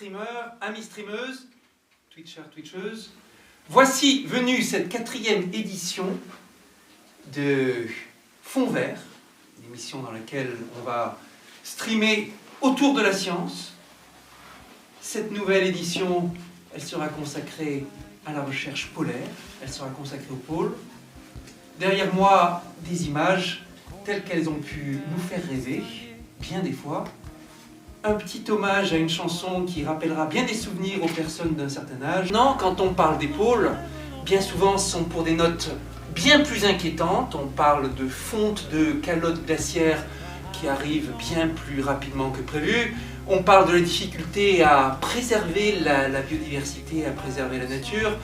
streamers, amis streameuses, twitchers, twitcheuses, voici venue cette 4e édition de Fond Vert, une émission dans laquelle on va streamer autour de la science. Cette nouvelle édition, elle sera consacrée à la recherche polaire, elle sera consacrée au pôle. Derrière moi, des images telles qu'elles ont pu nous faire rêver, bien des fois. Un petit hommage à une chanson qui rappellera bien des souvenirs aux personnes d'un certain âge. Non, quand on parle des pôles, bien souvent ce sont pour des notes bien plus inquiétantes. On parle de fonte de calottes glaciaires qui arrivent bien plus rapidement que prévu. On parle de la difficulté à préserver la biodiversité, à préserver la nature.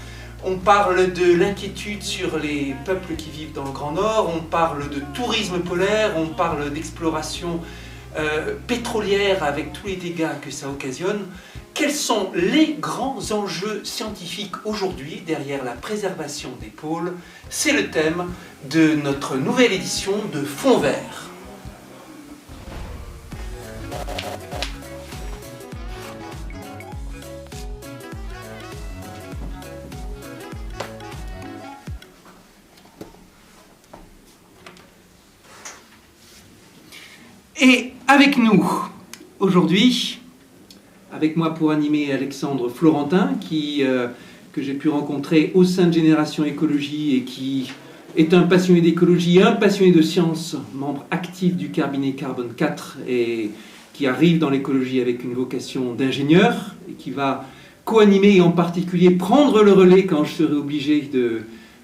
On parle de l'inquiétude sur les peuples qui vivent dans le Grand Nord. On parle de tourisme polaire. On parle d'exploration pétrolière avec tous les dégâts que ça occasionne. Quels sont les grands enjeux scientifiques aujourd'hui derrière la préservation des pôles? C'est le thème de notre nouvelle édition de Fond Vert. Et avec nous, aujourd'hui, avec moi pour animer Alexandre Florentin, que j'ai pu rencontrer au sein de Génération Écologie et qui est un passionné d'écologie, un passionné de science, membre actif du cabinet Carbone 4 et qui arrive dans l'écologie avec une vocation d'ingénieur et qui va co-animer et en particulier prendre le relais quand je serai obligé de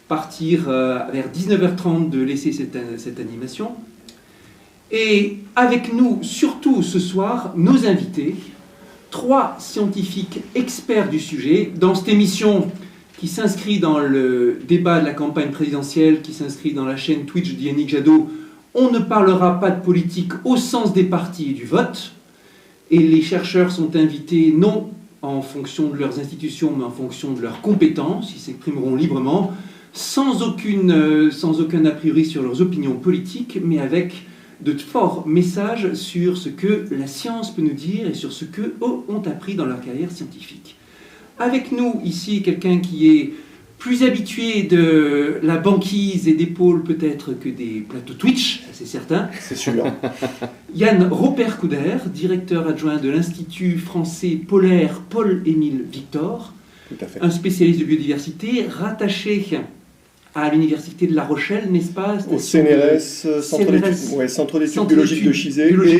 partir vers 19h30 de laisser cette animation. Et avec nous, surtout ce soir, nos invités, 3 scientifiques experts du sujet, dans cette émission qui s'inscrit dans le débat de la campagne présidentielle, qui s'inscrit dans la chaîne Twitch d'Yannick Jadot. On ne parlera pas de politique au sens des partis et du vote, et les chercheurs sont invités non en fonction de leurs institutions, mais en fonction de leurs compétences, ils s'exprimeront librement, sans aucun a priori sur leurs opinions politiques, mais avec de forts messages sur ce que la science peut nous dire et sur ce qu'eux ont appris dans leur carrière scientifique. Avec nous ici, quelqu'un qui est plus habitué de la banquise et des pôles peut-être que des plateaux Twitch, c'est certain. C'est sûr. Yann Roper-Couder, directeur adjoint de l'Institut français polaire Paul-Émile Victor, Tout à fait. Un spécialiste de biodiversité rattaché à l'université de La Rochelle, n'est-ce pas? Au CNRS, Centre d'études biologiques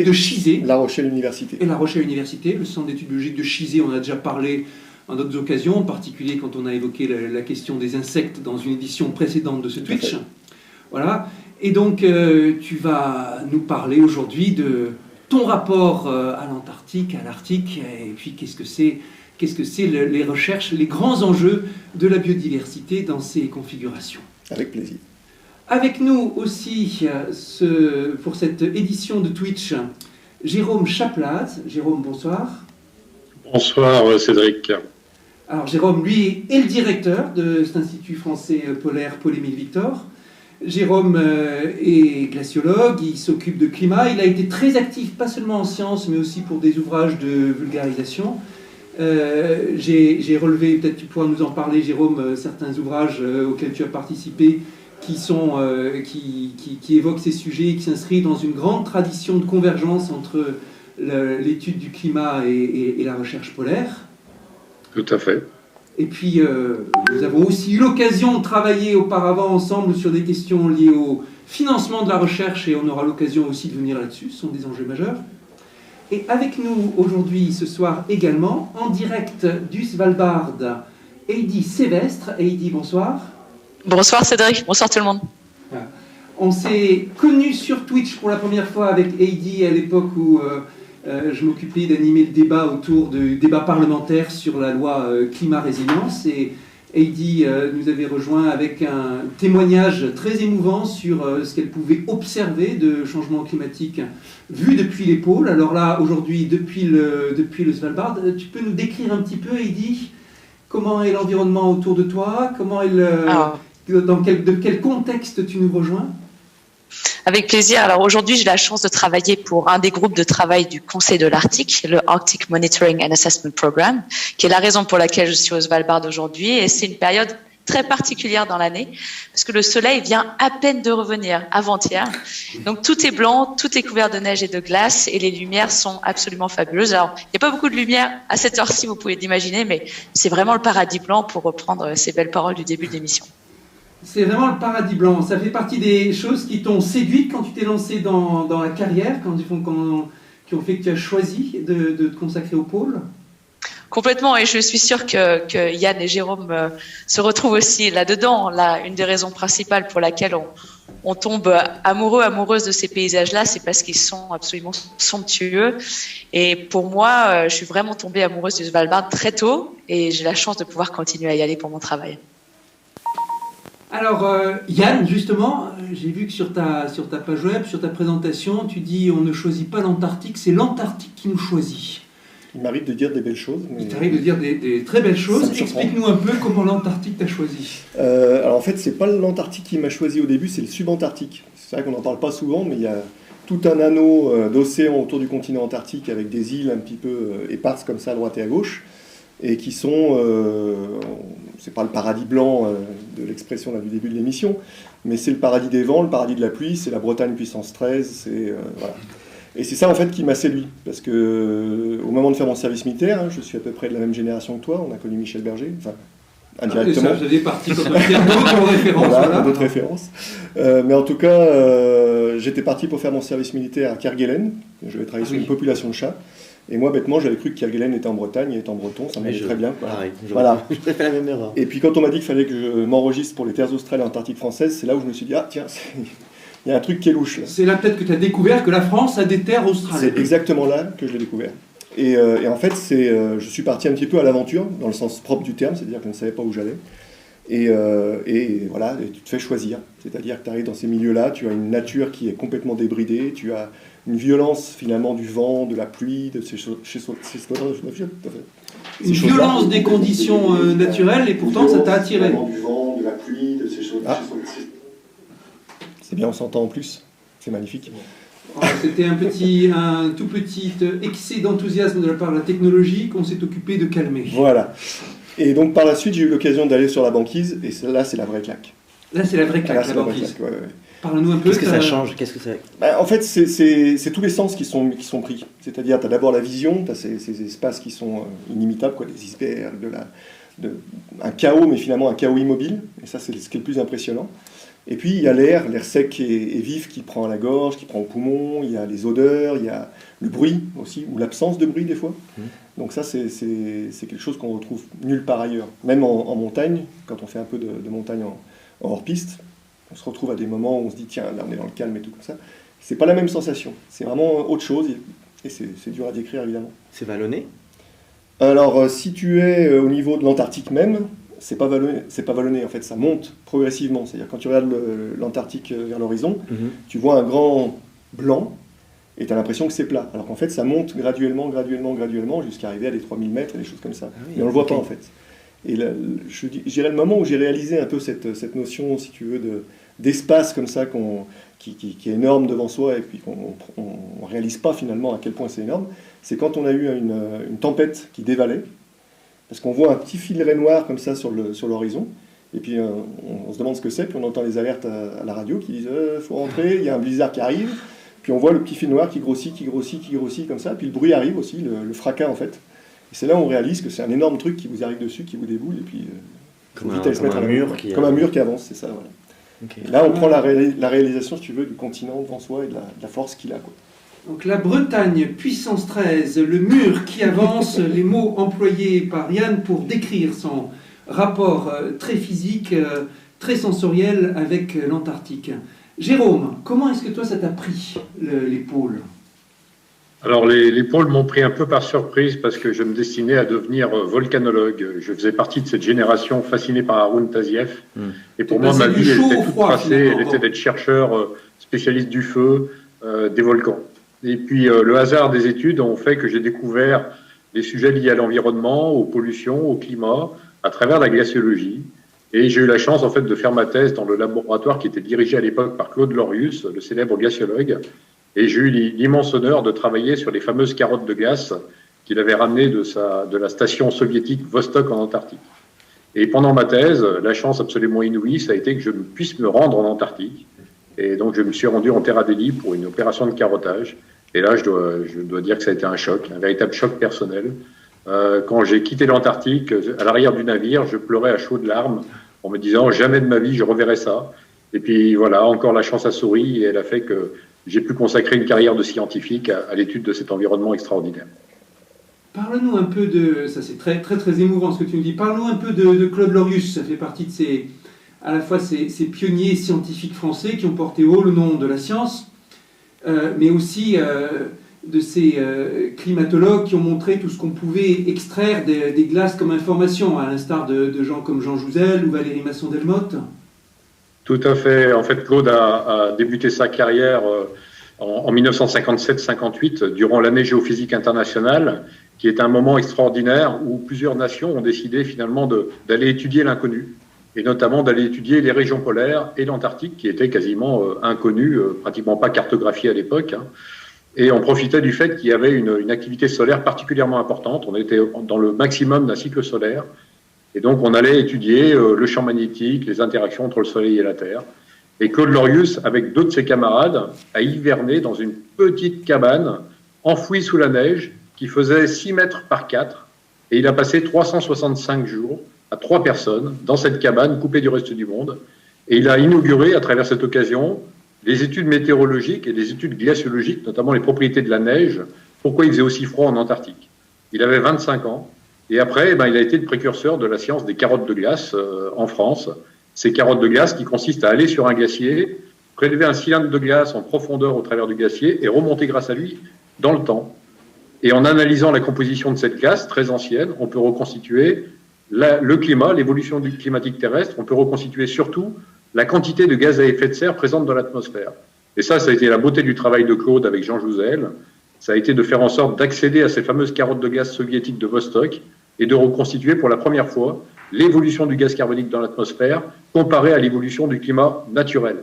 de Chizé, La Rochelle Université. Et La Rochelle Université, le Centre d'études biologiques de Chizé, on a déjà parlé en d'autres occasions, en particulier quand on a évoqué la question des insectes dans une édition précédente de ce Twitch. Voilà. Et donc, tu vas nous parler aujourd'hui de ton rapport à l'Antarctique, à l'Arctique, et puis qu'est-ce que c'est les recherches, les grands enjeux de la biodiversité dans ces configurations. Avec plaisir. Avec nous aussi, pour cette édition de Twitch, Jérôme Chaplaz. Jérôme, bonsoir. Bonsoir Cédric. Alors Jérôme, lui, est le directeur de cet Institut français polaire Paul-Émile Victor. Jérôme est glaciologue, il s'occupe de climat, il a été très actif, pas seulement en sciences, mais aussi pour des ouvrages de vulgarisation. J'ai relevé, peut-être tu pourras nous en parler Jérôme, certains ouvrages auxquels tu as participé qui évoquent ces sujets, qui s'inscrivent dans une grande tradition de convergence entre l'étude du climat et la recherche polaire. Tout à fait. Et puis nous avons aussi eu l'occasion de travailler auparavant ensemble sur des questions liées au financement de la recherche et on aura l'occasion aussi de venir là-dessus, ce sont des enjeux majeurs. Et avec nous aujourd'hui, ce soir également, en direct du Svalbard, Heidi Sévestre. Heidi, bonsoir. Bonsoir Cédric, bonsoir tout le monde. On s'est connus sur Twitch pour la première fois avec Heidi à l'époque où je m'occupais d'animer le débat autour du débat parlementaire sur la loi climat-résilience. Et Heidi nous avait rejoint avec un témoignage très émouvant sur ce qu'elle pouvait observer de changement climatique vu depuis les pôles. Alors là, aujourd'hui, depuis le Svalbard, tu peux nous décrire un petit peu, Heidi, comment est l'environnement autour de toi, de quel contexte tu nous rejoins? Avec plaisir. Alors aujourd'hui, j'ai la chance de travailler pour un des groupes de travail du Conseil de l'Arctique, le Arctic Monitoring and Assessment Program, qui est la raison pour laquelle je suis au Svalbard aujourd'hui. Et c'est une période très particulière dans l'année, parce que le soleil vient à peine de revenir avant-hier. Donc tout est blanc, tout est couvert de neige et de glace, et les lumières sont absolument fabuleuses. Alors, il n'y a pas beaucoup de lumière à cette heure-ci, vous pouvez l'imaginer, mais c'est vraiment le paradis blanc pour reprendre ces belles paroles du début de l'émission. C'est vraiment le paradis blanc. Ça fait partie des choses qui t'ont séduite quand tu t'es lancé dans la carrière, qui ont fait que tu as choisi de te consacrer au pôle? Complètement, et je suis sûre que Yann et Jérôme se retrouvent aussi là-dedans. Là, une des raisons principales pour laquelle on tombe amoureuse de ces paysages-là, c'est parce qu'ils sont absolument somptueux. Et pour moi, je suis vraiment tombée amoureuse du Svalbard très tôt, et j'ai la chance de pouvoir continuer à y aller pour mon travail. Alors, Yann, justement, j'ai vu que sur ta page web, sur ta présentation, tu dis on ne choisit pas l'Antarctique, c'est l'Antarctique qui nous choisit. Il m'arrive de dire des belles choses. Il t'arrive de dire des très belles choses. Explique-nous un peu comment l'Antarctique t'a choisi. Alors en fait, c'est pas l'Antarctique qui m'a choisi au début, c'est le subantarctique. C'est vrai qu'on n'en parle pas souvent, mais il y a tout un anneau d'océan autour du continent antarctique avec des îles un petit peu éparses comme ça à droite et à gauche, et qui sont, c'est pas le paradis blanc de l'expression du début de l'émission, mais c'est le paradis des vents, le paradis de la pluie, c'est la Bretagne puissance 13, c'est voilà. Et c'est ça en fait qui m'a séduit, parce que au moment de faire mon service militaire, je suis à peu près de la même génération que toi, on a connu Michel Berger, enfin indirectement. Ça faisait partie comme d'autres références. Voilà, d'autres références. Mais en tout cas, j'étais parti pour faire mon service militaire à Kerguelen, je vais travailler sur une population de chats. Et moi, bêtement, j'avais cru que Kerguelen était en Bretagne et étant breton, ça m'allait très bien. Pareil, voilà. J'ai fait la même erreur. Et puis quand on m'a dit qu'il fallait que je m'enregistre pour les terres australes et antarctiques françaises, c'est là où je me suis dit, ah tiens, il y a un truc qui est louche. C'est là peut-être que tu as découvert que la France a des terres australes. C'est exactement là que je l'ai découvert. Et en fait, je suis parti un petit peu à l'aventure, dans le sens propre du terme, c'est-à-dire que je ne savais pas où j'allais. Et voilà, et tu te fais choisir. C'est-à-dire que tu arrives dans ces milieux-là, tu as une nature qui est complètement débridée, tu as une violence finalement du vent, de la pluie, de ces choses. Une violence des conditions naturelles, et pourtant ça t'a attiré. Du vent, de la pluie, de ces choses. C'est bien, on s'entend en plus. C'est magnifique. C'était un tout petit excès d'enthousiasme de la part de la technologie qu'on s'est occupé de calmer. Voilà. Et donc par la suite, j'ai eu l'occasion d'aller sur la banquise, et là, c'est la vraie claque. Là, c'est la vraie claque, la banquise. Ouais. Parle-nous un peu. Qu'est-ce que ça change? Qu'est-ce que ça... En fait, c'est tous les sens qui sont pris. C'est-à-dire, tu as d'abord la vision, tu as ces espaces qui sont inimitables, quoi, des icebergs, un chaos, mais finalement un chaos immobile. Et ça, c'est ce qui est le plus impressionnant. Et puis, il y a l'air sec et vif qui prend à la gorge, qui prend au poumon, il y a les odeurs, il y a le bruit aussi, ou l'absence de bruit des fois. Donc ça, c'est quelque chose qu'on retrouve nulle part ailleurs. Même en montagne, quand on fait un peu de montagne en hors-piste, on se retrouve à des moments où on se dit, tiens, là on est dans le calme et tout comme ça. C'est pas la même sensation, c'est vraiment autre chose, et c'est dur à décrire évidemment. C'est vallonné? Alors, si tu es au niveau de l'Antarctique même, c'est pas vallonné en fait, ça monte progressivement. C'est-à-dire quand tu regardes l'Antarctique vers l'horizon, tu vois un grand blanc et tu as l'impression que c'est plat. Alors qu'en fait, ça monte graduellement jusqu'à arriver à des 3000 mètres et des choses comme ça. Mais on le voit pas en fait. Et là, je dirais le moment où j'ai réalisé un peu cette notion, si tu veux, d'espace comme ça qui est énorme devant soi et puis qu'on ne réalise pas finalement à quel point c'est énorme, c'est quand on a eu une tempête qui dévalait. Parce qu'on voit un petit filet noir comme ça sur l'horizon, et puis on se demande ce que c'est, puis on entend les alertes à la radio qui disent faut rentrer, il y a un blizzard qui arrive, puis on voit le petit fil noir qui grossit comme ça, puis le bruit arrive aussi, le fracas en fait. Et c'est là où on réalise que c'est un énorme truc qui vous arrive dessus, qui vous déboule, et puis comme un mur qui avance, c'est ça. Voilà. Okay. Et là on prend la réalisation, si tu veux, du continent devant soi et de la force qu'il a, quoi. Donc la Bretagne, puissance 13, le mur qui avance, les mots employés par Yann pour décrire son rapport très physique, très sensoriel avec l'Antarctique. Jérôme, comment est-ce que toi ça t'a pris, les pôles? Alors les pôles m'ont pris un peu par surprise parce que je me destinais à devenir volcanologue. Je faisais partie de cette génération fascinée par Haroun Tazieff. Et pour moi, ma vie, elle était toute tracée, elle était d'être chercheur spécialiste du feu, des volcans. Et puis le hasard des études ont fait que j'ai découvert des sujets liés à l'environnement, aux pollutions, au climat, à travers la glaciologie. Et j'ai eu la chance, en fait, de faire ma thèse dans le laboratoire qui était dirigé à l'époque par Claude Lorius, le célèbre glaciologue. Et j'ai eu l'immense honneur de travailler sur les fameuses carottes de glace qu'il avait ramenées de la station soviétique Vostok en Antarctique. Et pendant ma thèse, la chance absolument inouïe, ça a été que je puisse me rendre en Antarctique. Et donc, je me suis rendu en Terre Adélie pour une opération de carottage. Et là, je dois dire que ça a été un choc, un véritable choc personnel. Quand j'ai quitté l'Antarctique, à l'arrière du navire, je pleurais à chaudes larmes en me disant « jamais de ma vie je reverrai ça ». Et puis voilà, encore la chance a souri et elle a fait que j'ai pu consacrer une carrière de scientifique à l'étude de cet environnement extraordinaire. Parle-nous un peu de... Ça c'est très, très, très émouvant ce que tu nous dis. Parle-nous un peu de Claude Lorius. Ça fait partie de à la fois ces pionniers scientifiques français qui ont porté haut le nom de la science, mais aussi de ces climatologues qui ont montré tout ce qu'on pouvait extraire des glaces comme information, à l'instar de gens comme Jean Jouzel ou Valérie Masson-Delmotte. Tout à fait. En fait, Claude a débuté sa carrière en 1957-58 durant l'année géophysique internationale, qui est un moment extraordinaire où plusieurs nations ont décidé finalement d'aller étudier l'inconnu, et notamment d'aller étudier les régions polaires et l'Antarctique, qui étaient quasiment inconnus, pratiquement pas cartographiés à l'époque. Et on profitait du fait qu'il y avait une activité solaire particulièrement importante. On était dans le maximum d'un cycle solaire. Et donc, on allait étudier le champ magnétique, les interactions entre le Soleil et la Terre. Et Claude Lorius, avec deux de ses camarades, a hiverné dans une petite cabane enfouie sous la neige qui faisait 6 mètres par 4. Et il a passé 365 jours à 3 personnes dans cette cabane coupée du reste du monde. Et il a inauguré, à travers cette occasion, les études météorologiques et les études glaciologiques, notamment les propriétés de la neige, pourquoi il faisait aussi froid en Antarctique. Il avait 25 ans. Et après, il a été le précurseur de la science des carottes de glace en France. Ces carottes de glace qui consistent à aller sur un glacier, prélever un cylindre de glace en profondeur au travers du glacier et remonter grâce à lui dans le temps. Et en analysant la composition de cette glace très ancienne, on peut reconstituer le climat, l'évolution du climatique terrestre. On peut reconstituer surtout la quantité de gaz à effet de serre présente dans l'atmosphère. Et ça a été la beauté du travail de Claude avec Jean Jouzel. Ça a été de faire en sorte d'accéder à ces fameuses carottes de gaz soviétiques de Vostok et de reconstituer pour la première fois l'évolution du gaz carbonique dans l'atmosphère comparée à l'évolution du climat naturel.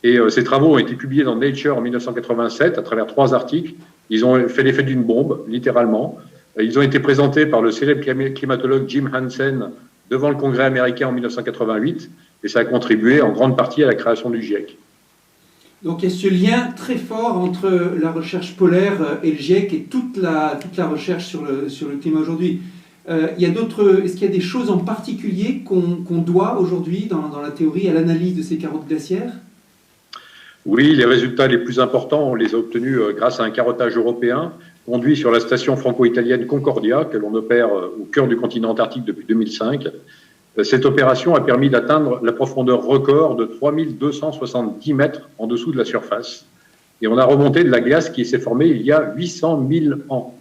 Et ces travaux ont été publiés dans Nature en 1987 à travers 3 articles. Ils ont fait l'effet d'une bombe, littéralement. Ils ont été présentés par le célèbre climatologue Jim Hansen devant le Congrès américain en 1988. Et ça a contribué en grande partie à la création du GIEC. Donc il y a ce lien très fort entre la recherche polaire et le GIEC et toute la recherche sur le climat aujourd'hui. Est-ce qu'il y a des choses en particulier qu'on doit aujourd'hui dans la théorie à l'analyse de ces carottes glaciaires? Oui, les résultats les plus importants, on les a obtenus grâce à un carottage européen conduit sur la station franco-italienne Concordia, que l'on opère au cœur du continent antarctique depuis 2005. Cette opération a permis d'atteindre la profondeur record de 3270 mètres en dessous de la surface. Et on a remonté de la glace qui s'est formée il y a 800 000 ans.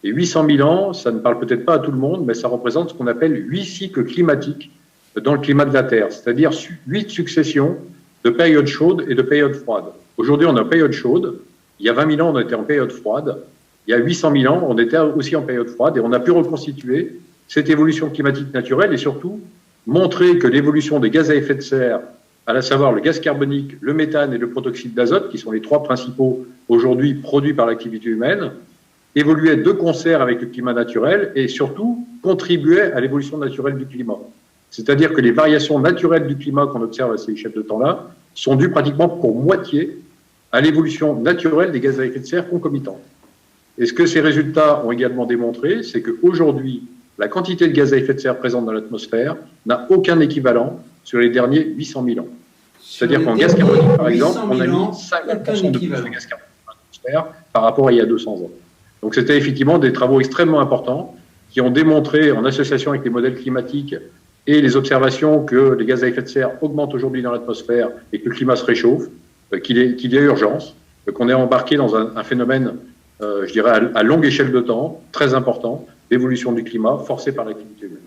Et 800 000 ans, ça ne parle peut-être pas à tout le monde, mais ça représente ce qu'on appelle 8 cycles climatiques dans le climat de la Terre, c'est-à-dire 8 successions de périodes chaudes et de périodes froides. Aujourd'hui, on est en période chaude. Il y a 20 000 ans, on était en période froide. Il y a 800 000 ans, on était aussi en période froide et on a pu reconstituer cette évolution climatique naturelle et surtout montrer que l'évolution des gaz à effet de serre, à savoir le gaz carbonique, le méthane et le protoxyde d'azote, qui sont les 3 principaux aujourd'hui produits par l'activité humaine, évoluait de concert avec le climat naturel et surtout contribuait à l'évolution naturelle du climat. C'est-à-dire que les variations naturelles du climat qu'on observe à ces échelles de temps-là sont dues pratiquement pour moitié à l'évolution naturelle des gaz à effet de serre concomitants. Et ce que ces résultats ont également démontré, c'est qu'aujourd'hui, la quantité de gaz à effet de serre présente dans l'atmosphère n'a aucun équivalent sur les derniers 800 000 ans. C'est-à-dire qu'en gaz carbonique, par exemple, on a mis 50% de plus de gaz carbonique dans l'atmosphère par rapport à il y a 200 ans. Donc c'était effectivement des travaux extrêmement importants qui ont démontré, en association avec les modèles climatiques et les observations que les gaz à effet de serre augmentent aujourd'hui dans l'atmosphère et que le climat se réchauffe, qu'il y a urgence, qu'on est embarqué dans un phénomène, je dirais, à longue échelle de temps, très important, d'évolution du climat forcée par l'activité humaine.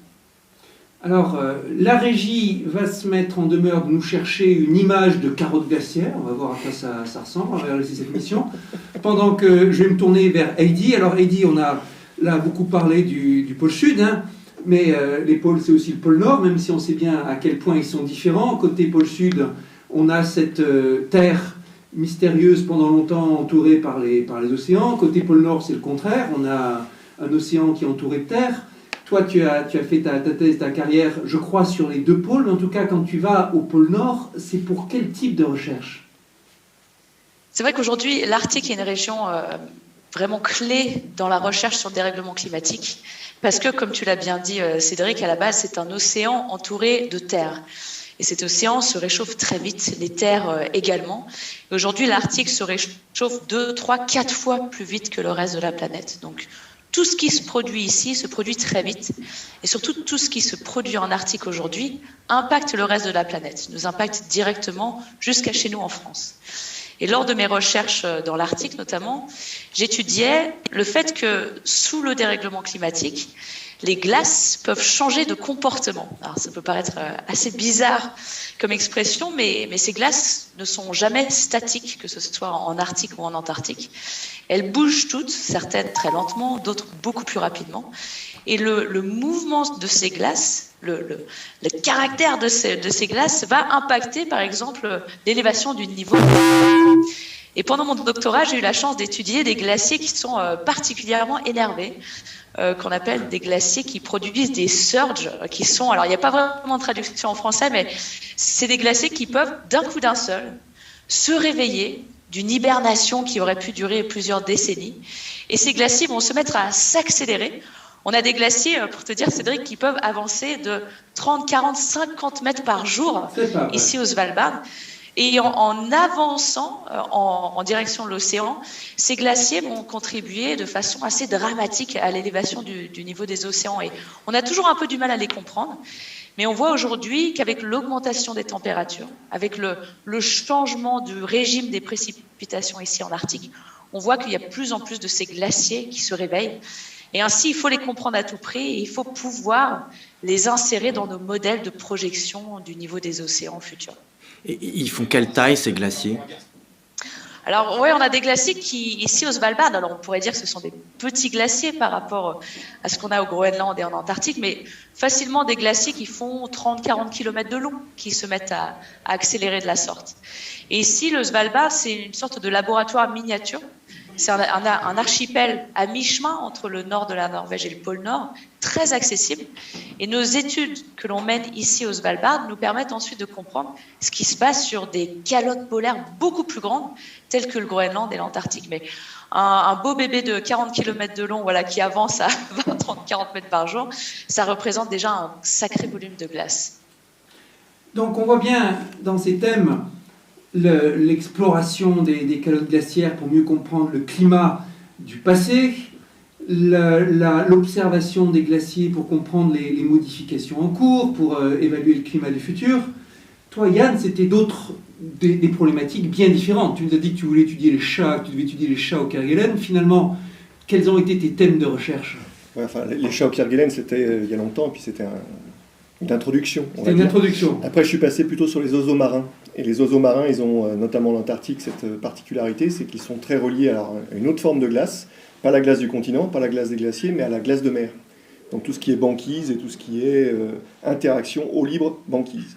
Alors, la régie va se mettre en demeure de nous chercher une image de carotte glaciaire. On va voir à quoi ça ressemble, on va réaliser cette mission. Pendant que je vais me tourner vers Heidi. Alors Heidi, on a là beaucoup parlé du pôle sud. Hein. Mais les pôles, c'est aussi le pôle Nord, même si on sait bien à quel point ils sont différents. Côté pôle Sud, on a cette terre mystérieuse pendant longtemps entourée par les océans. Côté pôle Nord, c'est le contraire. On a un océan qui est entouré de terre. Toi, tu as fait ta thèse, ta carrière, je crois, sur les deux pôles. Mais en tout cas, quand tu vas au pôle Nord, c'est pour quel type de recherche? C'est vrai qu'aujourd'hui, l'Arctique est une région vraiment clé dans la recherche sur le dérèglement climatique. Parce que, comme tu l'as bien dit, Cédric, à la base, c'est un océan entouré de terre. Et cet océan se réchauffe très vite, les terres également. Aujourd'hui, l'Arctique se réchauffe 2, 3, 4 fois plus vite que le reste de la planète. Donc, tout ce qui se produit ici se produit très vite. Et surtout, tout ce qui se produit en Arctique aujourd'hui impacte le reste de la planète, nous impacte directement jusqu'à chez nous en France. Et lors de mes recherches dans l'Arctique notamment, j'étudiais le fait que sous le dérèglement climatique, les glaces peuvent changer de comportement. Alors ça peut paraître assez bizarre comme expression, mais ces glaces ne sont jamais statiques, que ce soit en Arctique ou en Antarctique. Elles bougent toutes, certaines très lentement, d'autres beaucoup plus rapidement. Et le mouvement de ces glaces, le caractère de ces glaces va impacter par exemple l'élévation du niveau. Et pendant mon doctorat, j'ai eu la chance d'étudier des glaciers qui sont particulièrement énervés, qu'on appelle des glaciers qui produisent des surges, qui sont, alors il n'y a pas vraiment de traduction en français, mais c'est des glaciers qui peuvent d'un coup d'un seul se réveiller d'une hibernation qui aurait pu durer plusieurs décennies. Et ces glaciers vont se mettre à s'accélérer. On a des glaciers, pour te dire, Cédric, qui peuvent avancer de 30, 40, 50 mètres par jour ici au Svalbard. Et en avançant en direction de l'océan, ces glaciers vont contribuer de façon assez dramatique à l'élévation du niveau des océans. Et on a toujours un peu du mal à les comprendre. Mais on voit aujourd'hui qu'avec l'augmentation des températures, avec le changement du régime des précipitations ici en Arctique, on voit qu'il y a de plus en plus de ces glaciers qui se réveillent. Et ainsi, il faut les comprendre à tout prix et il faut pouvoir les insérer dans nos modèles de projection du niveau des océans futurs. Et ils font quelle taille, ces glaciers ? Alors, oui, on a des glaciers qui, ici au Svalbard, alors on pourrait dire que ce sont des petits glaciers par rapport à ce qu'on a au Groenland et en Antarctique, mais facilement des glaciers qui font 30-40 km de long, qui se mettent à accélérer de la sorte. Et ici, le Svalbard, c'est une sorte de laboratoire miniature. C'est un archipel à mi-chemin entre le nord de la Norvège et le pôle Nord, très accessible. Et nos études que l'on mène ici au Svalbard nous permettent ensuite de comprendre ce qui se passe sur des calottes polaires beaucoup plus grandes, telles que le Groenland et l'Antarctique. Mais un beau bébé de 40 km de long, voilà, qui avance à 20, 30, 40 mètres par jour, ça représente déjà un sacré volume de glace. Donc on voit bien dans ces thèmes l'exploration des calottes glaciaires pour mieux comprendre le climat du passé, l'observation des glaciers pour comprendre les modifications en cours, pour évaluer le climat du futur. Toi, Yann, c'était des problématiques bien différentes. Tu nous as dit que tu voulais étudier les chats, que tu devais étudier les chats au Kerguelen. Finalement, quels ont été tes thèmes de recherche ? Ouais, enfin, les chats au Kerguelen, c'était il y a longtemps, puis c'était une introduction. C'était une introduction. Après, je suis passé plutôt sur les oiseaux marins. Et les oiseaux marins, ils ont, notamment l'Antarctique, cette particularité, c'est qu'ils sont très reliés à une autre forme de glace, pas la glace du continent, pas la glace des glaciers, mais à la glace de mer. Donc tout ce qui est banquise et tout ce qui est interaction eau libre banquise.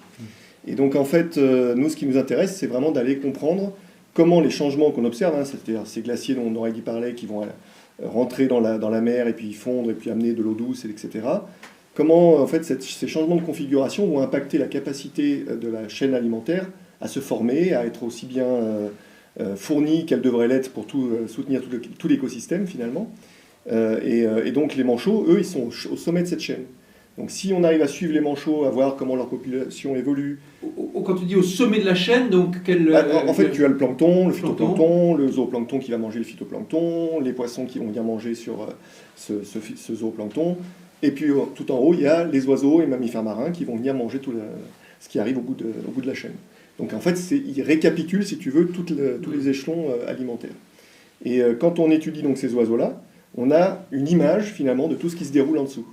Et donc en fait, nous, ce qui nous intéresse, c'est vraiment d'aller comprendre comment les changements qu'on observe, c'est-à-dire ces glaciers dont Aurélie parlait, qui vont rentrer dans la mer et puis fondre et puis amener de l'eau douce, etc., comment en fait ces changements de configuration vont impacter la capacité de la chaîne alimentaire à se former, à être aussi bien fournie qu'elle devrait l'être pour soutenir tout l'écosystème finalement. Et donc les manchots, eux, ils sont au sommet de cette chaîne. Donc si on arrive à suivre les manchots, à voir comment leur population évolue... Quand tu dis au sommet de la chaîne, donc en fait, tu as le plancton, le phytoplancton, le zooplancton qui va manger le phytoplancton, les poissons qui vont venir manger sur ce zooplancton, et puis tout en haut, il y a les oiseaux et mammifères marins qui vont venir manger tout ce qui arrive au bout de la chaîne. Donc en fait, il récapitule, si tu veux, tous les échelons alimentaires. Et quand on étudie donc ces oiseaux-là, on a une image finalement de tout ce qui se déroule en dessous.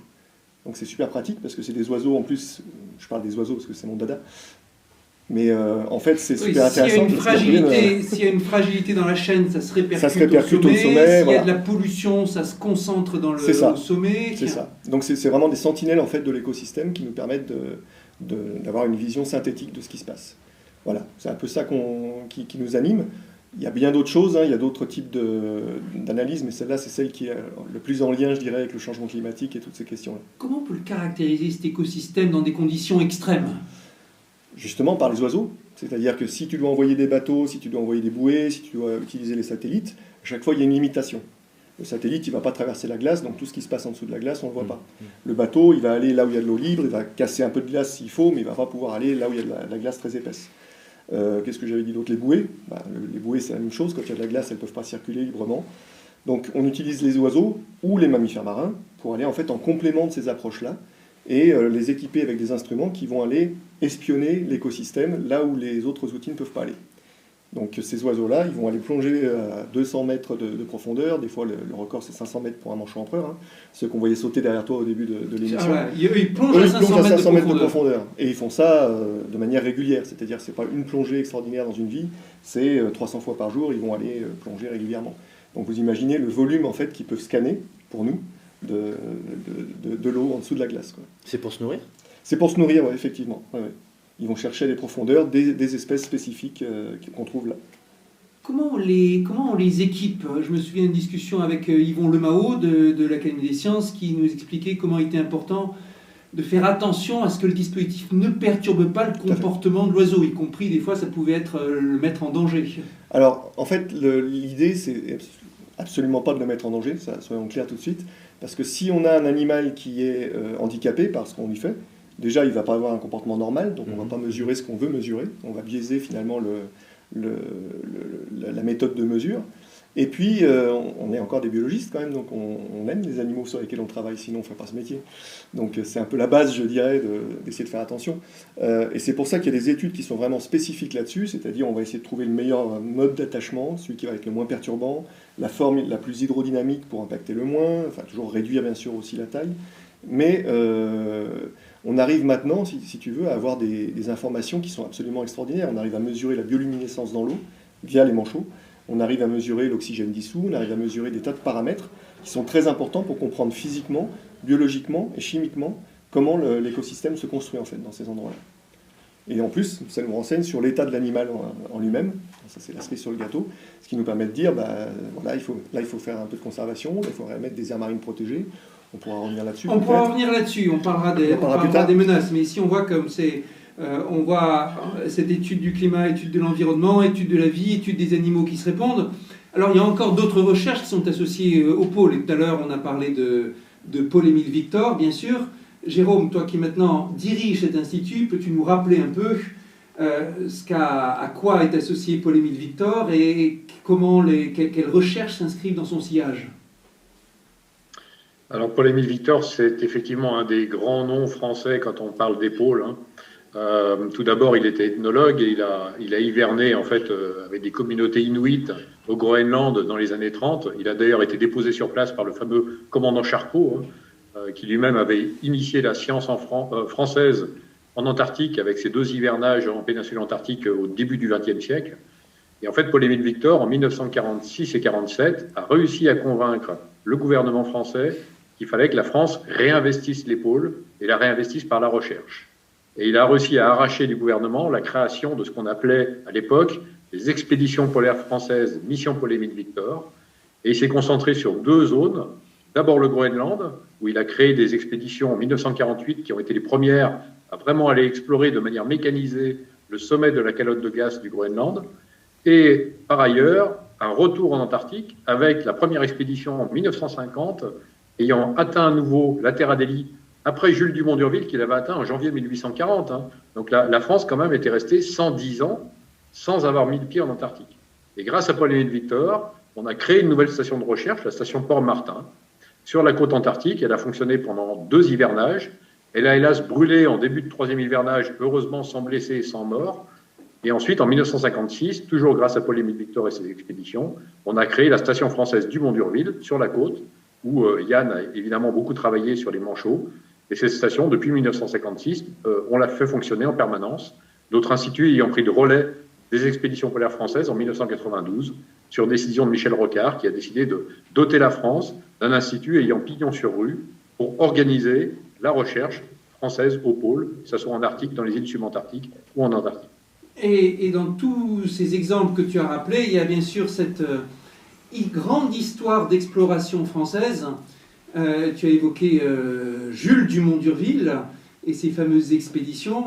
Donc c'est super pratique parce que c'est des oiseaux, en plus, je parle des oiseaux parce que c'est mon dada, Mais en fait, c'est super intéressant. S'il y a une fragilité dans la chaîne, ça se répercute au sommet. S'il y a de la pollution, ça se concentre dans le sommet. C'est ça. Donc c'est vraiment des sentinelles en fait, de l'écosystème qui nous permettent d'avoir une vision synthétique de ce qui se passe. Voilà, c'est un peu ça qui nous anime. Il y a bien d'autres choses, hein. Il y a d'autres types d'analyses, mais celle-là, c'est celle qui est le plus en lien, je dirais, avec le changement climatique et toutes ces questions-là. Comment on peut le caractériser, cet écosystème, dans des conditions extrêmes ? Justement par les oiseaux. C'est-à-dire que si tu dois envoyer des bateaux, si tu dois envoyer des bouées, si tu dois utiliser les satellites, à chaque fois, il y a une limitation. Le satellite, il ne va pas traverser la glace, donc tout ce qui se passe en dessous de la glace, on ne le voit pas. Le bateau, il va aller là où il y a de l'eau libre, il va casser un peu de glace s'il faut, mais il ne va pas pouvoir aller là où il y a de la glace très épaisse. Qu'est-ce que j'avais dit d'autre ? Les bouées. Les bouées, c'est la même chose. Quand il y a de la glace, elles ne peuvent pas circuler librement. Donc on utilise les oiseaux ou les mammifères marins pour aller en fait en complément de ces approches-là et les équiper avec des instruments qui vont aller espionner l'écosystème là où les autres outils ne peuvent pas aller. Donc ces oiseaux-là, ils vont aller plonger à 200 mètres de profondeur. Des fois, le record, c'est 500 mètres pour un manchot empereur. Hein. Ceux qu'on voyait sauter derrière toi au début de l'émission. Ils plongent à 500 mètres de profondeur. Et ils font ça de manière régulière. C'est-à-dire que ce n'est pas une plongée extraordinaire dans une vie, c'est 300 fois par jour, ils vont aller plonger régulièrement. Donc vous imaginez le volume en fait qu'ils peuvent scanner, pour nous, de l'eau en dessous de la glace. Quoi. C'est pour se nourrir ? C'est pour se nourrir, ouais, effectivement. Ouais. Ils vont chercher à des profondeurs des espèces spécifiques qu'on trouve là. Comment on les équipe ? Je me souviens d'une discussion avec Yvon Lemao de l'Académie des sciences qui nous expliquait comment il était important de faire attention à ce que le dispositif ne perturbe pas le comportement de l'oiseau, y compris des fois ça pouvait être le mettre en danger. Alors en fait l'idée c'est absolument pas de le mettre en danger, ça, soyons clairs tout de suite, parce que si on a un animal qui est handicapé par ce qu'on lui fait, déjà, il ne va pas avoir un comportement normal, donc on ne va pas mesurer ce qu'on veut mesurer. On va biaiser finalement la méthode de mesure. Et puis, on est encore des biologistes quand même, donc on aime les animaux sur lesquels on travaille, sinon on ne ferait pas ce métier. Donc c'est un peu la base, je dirais, d'essayer de faire attention. Et c'est pour ça qu'il y a des études qui sont vraiment spécifiques là-dessus, c'est-à-dire on va essayer de trouver le meilleur mode d'attachement, celui qui va être le moins perturbant, la forme la plus hydrodynamique pour impacter le moins, enfin toujours réduire bien sûr aussi la taille. Mais on arrive maintenant, si tu veux, à avoir des informations qui sont absolument extraordinaires. On arrive à mesurer la bioluminescence dans l'eau via les manchots. On arrive à mesurer l'oxygène dissous. On arrive à mesurer des tas de paramètres qui sont très importants pour comprendre physiquement, biologiquement et chimiquement comment l'écosystème se construit en fait dans ces endroits-là. Et en plus, ça nous renseigne sur l'état de l'animal en lui-même. Ça, c'est la cerise sur le gâteau. Ce qui nous permet de dire, voilà, il faut faire un peu de conservation, il faut mettre des aires marines protégées. On pourra revenir là-dessus. On pourra revenir là-dessus, on parlera des menaces. Mais ici, on voit comme c'est... on voit cette étude du climat, étude de l'environnement, étude de la vie, étude des animaux qui se répondent. Alors, il y a encore d'autres recherches qui sont associées au pôle. Et tout à l'heure, on a parlé de Paul-Émile Victor, bien sûr. Jérôme, toi qui maintenant dirige cet institut, peux-tu nous rappeler un peu à quoi est associé Paul-Émile Victor et quelles recherches s'inscrivent dans son sillage ? Alors, Paul-Émile Victor, c'est effectivement un des grands noms français quand on parle des pôles. Tout d'abord, il était ethnologue et il a hiverné en fait avec des communautés inuites au Groenland dans les années 30. Il a d'ailleurs été déposé sur place par le fameux commandant Charcot, qui lui-même avait initié la science française en Antarctique avec ses 2 hivernages en péninsule antarctique au début du XXe siècle. Et en fait, Paul-Émile Victor, en 1946 et 1947, a réussi à convaincre le gouvernement français qu'il fallait que la France réinvestisse les pôles et la réinvestisse par la recherche. Et il a réussi à arracher du gouvernement la création de ce qu'on appelait à l'époque les expéditions polaires françaises, mission Paul-Émile Victor. Et il s'est concentré sur 2 zones. D'abord le Groenland, où il a créé des expéditions en 1948 qui ont été les premières à vraiment aller explorer de manière mécanisée le sommet de la calotte de gaz du Groenland. Et par ailleurs, un retour en Antarctique avec la première expédition en 1950, ayant atteint à nouveau la Terre Adélie après Jules Dumont d'Urville, qu'il avait atteint en janvier 1840. Donc la France, quand même, était restée 110 ans sans avoir mis le pied en Antarctique. Et grâce à Paul-Émile Victor, on a créé une nouvelle station de recherche, la station Port-Martin, sur la côte antarctique. Elle a fonctionné pendant 2 hivernages. Elle a hélas brûlé en début de 3e hivernage, heureusement sans blessés et sans morts. Et ensuite, en 1956, toujours grâce à Paul-Émile Victor et ses expéditions, on a créé la station française Dumont d'Urville, sur la côte, où Yann a évidemment beaucoup travaillé sur les manchots. Et cette station, depuis 1956, on l'a fait fonctionner en permanence notre institut ayant pris le relais des expéditions polaires françaises en 1992, sur décision de Michel Rocard, qui a décidé de doter la France d'un institut ayant pignon sur rue pour organiser la recherche française au pôle, que ce soit en Arctique, dans les îles subantarctiques ou en Antarctique. Et dans tous ces exemples que tu as rappelés, il y a bien sûr cette grande histoire d'exploration française. Tu as évoqué Jules Dumont-d'Urville et ses fameuses expéditions.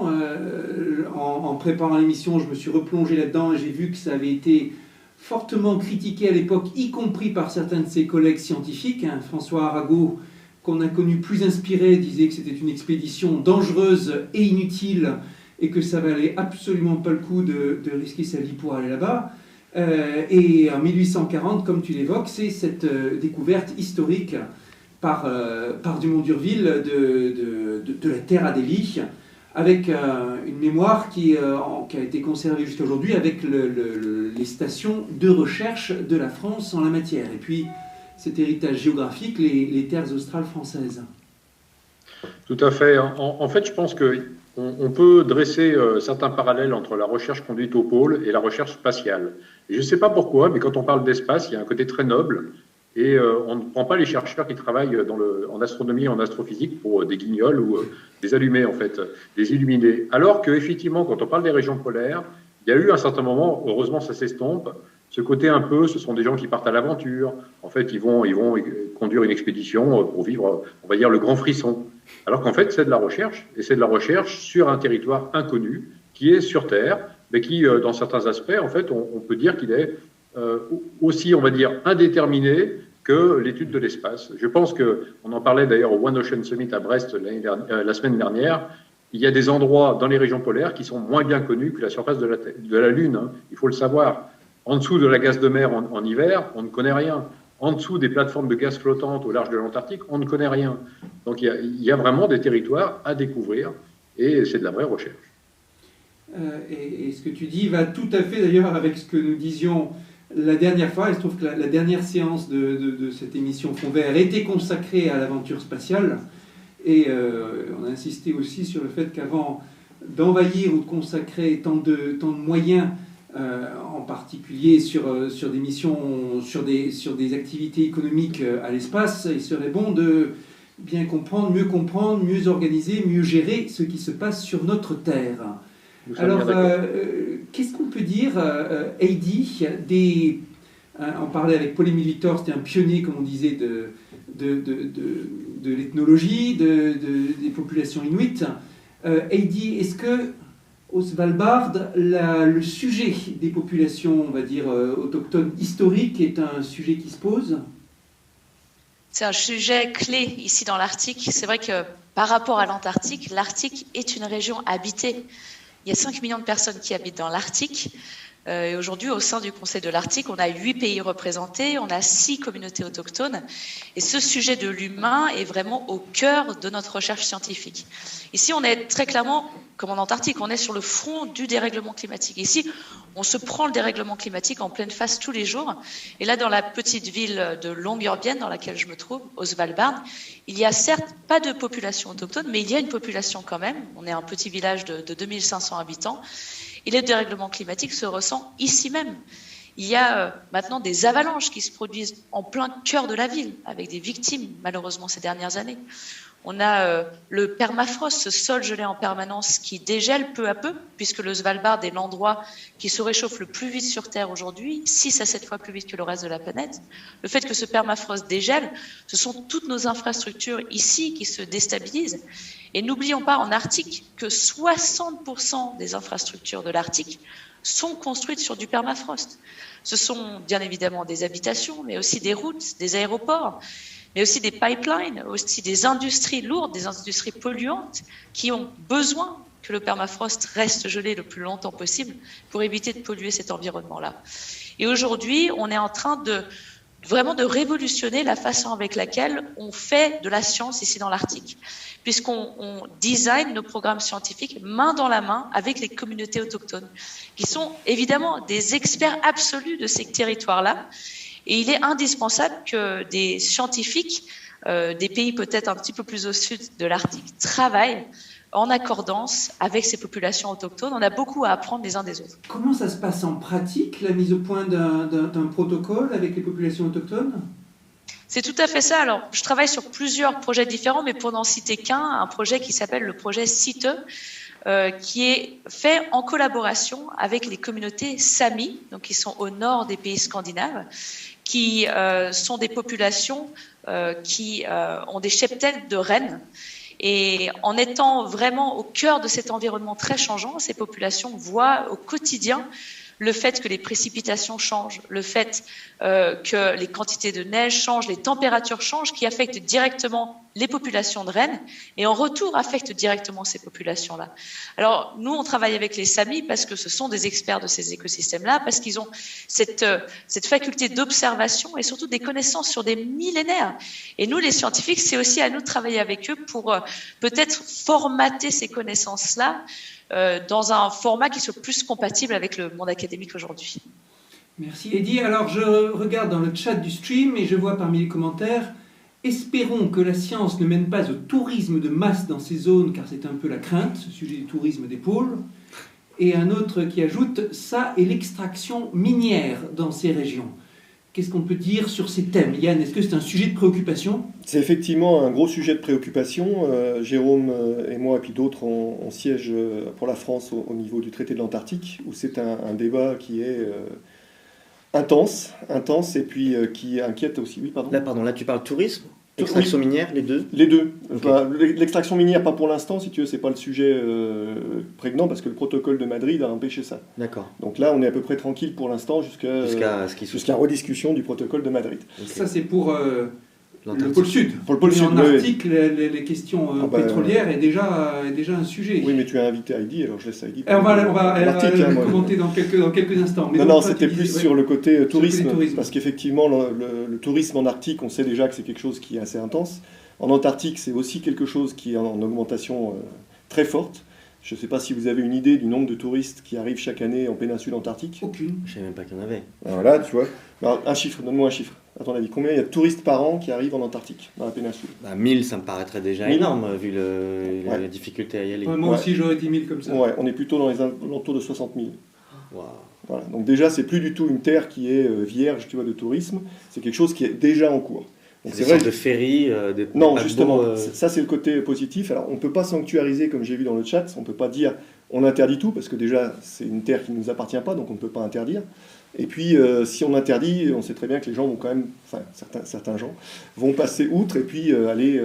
En préparant l'émission, je me suis replongé là-dedans et j'ai vu que ça avait été fortement critiqué à l'époque, y compris par certains de ses collègues scientifiques. François Arago, qu'on a connu plus inspiré, disait que c'était une expédition dangereuse et inutile et que ça valait absolument pas le coup de risquer sa vie pour aller là-bas. Et en 1840, comme tu l'évoques, c'est cette découverte historique par Dumont-d'Urville de la Terre Adélie, avec une mémoire qui a été conservée jusqu'à aujourd'hui avec les stations de recherche de la France en la matière. Et puis cet héritage géographique, les terres australes françaises. Tout à fait. En fait, je pense qu'on peut dresser certains parallèles entre la recherche conduite au pôle et la recherche spatiale. Et je ne sais pas pourquoi, mais quand on parle d'espace, il y a un côté très noble. Et on ne prend pas les chercheurs qui travaillent en astronomie et en astrophysique pour des guignols ou des allumés, en fait, des illuminés. Alors qu'effectivement, quand on parle des régions polaires, il y a eu un certain moment, heureusement ça s'estompe, ce côté un peu, ce sont des gens qui partent à l'aventure. En fait, ils vont conduire une expédition pour vivre, on va dire, le grand frisson. Alors qu'en fait, c'est de la recherche, et c'est de la recherche sur un territoire inconnu, qui est sur Terre, mais qui, dans certains aspects, en fait, on peut dire qu'il est aussi, on va dire, indéterminé que l'étude de l'espace. Je pense qu'on en parlait d'ailleurs au One Ocean Summit à Brest la semaine dernière. Il y a des endroits dans les régions polaires qui sont moins bien connus que la surface de la Lune. Il faut le savoir. En dessous de la glace de mer en hiver, on ne connaît rien. En dessous des plateformes de gaz flottantes au large de l'Antarctique, on ne connaît rien. Donc il y a vraiment des territoires à découvrir et c'est de la vraie recherche. Et ce que tu dis va tout à fait d'ailleurs avec ce que nous disions la dernière fois. Il se trouve que la dernière séance de cette émission Fond Vert était consacrée à l'aventure spatiale. Et on a insisté aussi sur le fait qu'avant d'envahir ou de consacrer tant de moyens, en particulier sur des missions, sur des activités économiques à l'espace, il serait bon de bien comprendre, mieux organiser, mieux gérer ce qui se passe sur notre Terre. Alors, qu'est-ce qu'on peut dire, Heidi, on parlait avec Paul-Émile Victor, c'était un pionnier, comme on disait, de l'ethnologie, des populations inuites. Heidi, est-ce que au Svalbard, le sujet des populations, on va dire, autochtones historiques est un sujet qui se pose? C'est un sujet clé ici dans l'Arctique. C'est vrai que par rapport à l'Antarctique, l'Arctique est une région habitée. Il y a 5 millions de personnes qui habitent dans l'Arctique. Et aujourd'hui, au sein du Conseil de l'Arctique, on a 8 pays représentés, on a 6 communautés autochtones. Et ce sujet de l'humain est vraiment au cœur de notre recherche scientifique. Ici, on est très clairement, comme en Antarctique, on est sur le front du dérèglement climatique. Ici, on se prend le dérèglement climatique en pleine face tous les jours. Et là, dans la petite ville de Longyearbyen, dans laquelle je me trouve, au Svalbard, il y a certes pas de population autochtone, mais il y a une population quand même. On est un petit village de 2500 habitants. Et le dérèglement climatique se ressent ici même. Il y a maintenant des avalanches qui se produisent en plein cœur de la ville, avec des victimes, malheureusement, ces dernières années. On a le permafrost, ce sol gelé en permanence qui dégèle peu à peu, puisque le Svalbard est l'endroit qui se réchauffe le plus vite sur Terre aujourd'hui, 6 à 7 fois plus vite que le reste de la planète. Le fait que ce permafrost dégèle, ce sont toutes nos infrastructures ici qui se déstabilisent. Et n'oublions pas en Arctique que 60% des infrastructures de l'Arctique sont construites sur du permafrost. Ce sont bien évidemment des habitations, mais aussi des routes, des aéroports, mais aussi des pipelines, aussi des industries lourdes, des industries polluantes qui ont besoin que le permafrost reste gelé le plus longtemps possible pour éviter de polluer cet environnement-là. Et aujourd'hui, on est en train vraiment de révolutionner la façon avec laquelle on fait de la science ici dans l'Arctique, puisqu'on design nos programmes scientifiques main dans la main avec les communautés autochtones, qui sont évidemment des experts absolus de ces territoires-là. Et il est indispensable que des scientifiques des pays peut-être un petit peu plus au sud de l'Arctique travaillent en accordance avec ces populations autochtones. On a beaucoup à apprendre les uns des autres. Comment ça se passe en pratique, la mise au point d'un protocole avec les populations autochtones ? C'est tout à fait ça. Alors, je travaille sur plusieurs projets différents, mais pour n'en citer qu'un, un projet qui s'appelle le projet CITE, qui est fait en collaboration avec les communautés Sami, donc qui sont au nord des pays scandinaves, qui sont des populations qui ont des cheptels de rennes. Et en étant vraiment au cœur de cet environnement très changeant, ces populations voient au quotidien le fait que les précipitations changent, le fait que les quantités de neige changent, les températures changent, qui affectent directement les populations de rennes et en retour affectent directement ces populations-là. Alors nous, on travaille avec les Sami parce que ce sont des experts de ces écosystèmes-là, parce qu'ils ont cette faculté d'observation et surtout des connaissances sur des millénaires. Et nous, les scientifiques, c'est aussi à nous de travailler avec eux pour peut-être formater ces connaissances-là dans un format qui soit plus compatible avec le monde académique aujourd'hui. Merci Eddy. Alors je regarde dans le chat du stream et je vois parmi les commentaires « Espérons que la science ne mène pas au tourisme de masse dans ces zones, car c'est un peu la crainte, ce sujet du tourisme des pôles. » Et un autre qui ajoute « Ça et l'extraction minière dans ces régions ». Qu'est-ce qu'on peut dire sur ces thèmes ? Yann, est-ce que c'est un sujet de préoccupation ? C'est effectivement un gros sujet de préoccupation. Jérôme et moi, et puis d'autres, on siège pour la France au niveau du traité de l'Antarctique, où c'est un débat qui est intense, et puis qui inquiète aussi. Oui, pardon. Là, tu parles tourisme, extraction minière, les deux ? Les deux. Okay. Enfin, l'extraction minière, pas pour l'instant, si tu veux, c'est pas le sujet prégnant, parce que le protocole de Madrid a empêché ça. D'accord. Donc là, on est à peu près tranquille pour l'instant, jusqu'à rediscussion du protocole de Madrid. Okay. Ça, c'est pour le pôle Sud. Pour le pôle Sud, en Arctique, les questions pétrolières est déjà un sujet. Oui, mais tu as invité Heidi, alors je laisse Heidi. On va commenter dans quelques instants. Mais non, c'était plus sur le côté tourisme, parce qu'effectivement, le tourisme en Arctique, on sait déjà que c'est quelque chose qui est assez intense. En Antarctique, c'est aussi quelque chose qui est en augmentation très forte. Je ne sais pas si vous avez une idée du nombre de touristes qui arrivent chaque année en péninsule antarctique. Aucune. Je ne savais même pas qu'il y en avait. Voilà, tu vois. Alors, un chiffre, donne-moi un chiffre. À ton avis, combien il y a de touristes par an qui arrivent en Antarctique, dans la péninsule ? 1000, ça me paraîtrait déjà énorme, vu la difficulté à y aller. Moi aussi, j'aurais 10 000 comme ça. Ouais, on est plutôt dans les alentours de 60 000. Wow. Voilà. Donc déjà, c'est plus du tout une terre qui est vierge, tu vois, de tourisme. C'est quelque chose qui est déjà en cours. Donc c'est vrai de ferry, non, justement, ça c'est le côté positif. Alors on ne peut pas sanctuariser, comme j'ai vu dans le chat, on ne peut pas dire on interdit tout, parce que déjà c'est une terre qui ne nous appartient pas, donc on ne peut pas interdire. Et puis si on interdit, on sait très bien que les gens vont quand même, enfin certains gens, vont passer outre et puis aller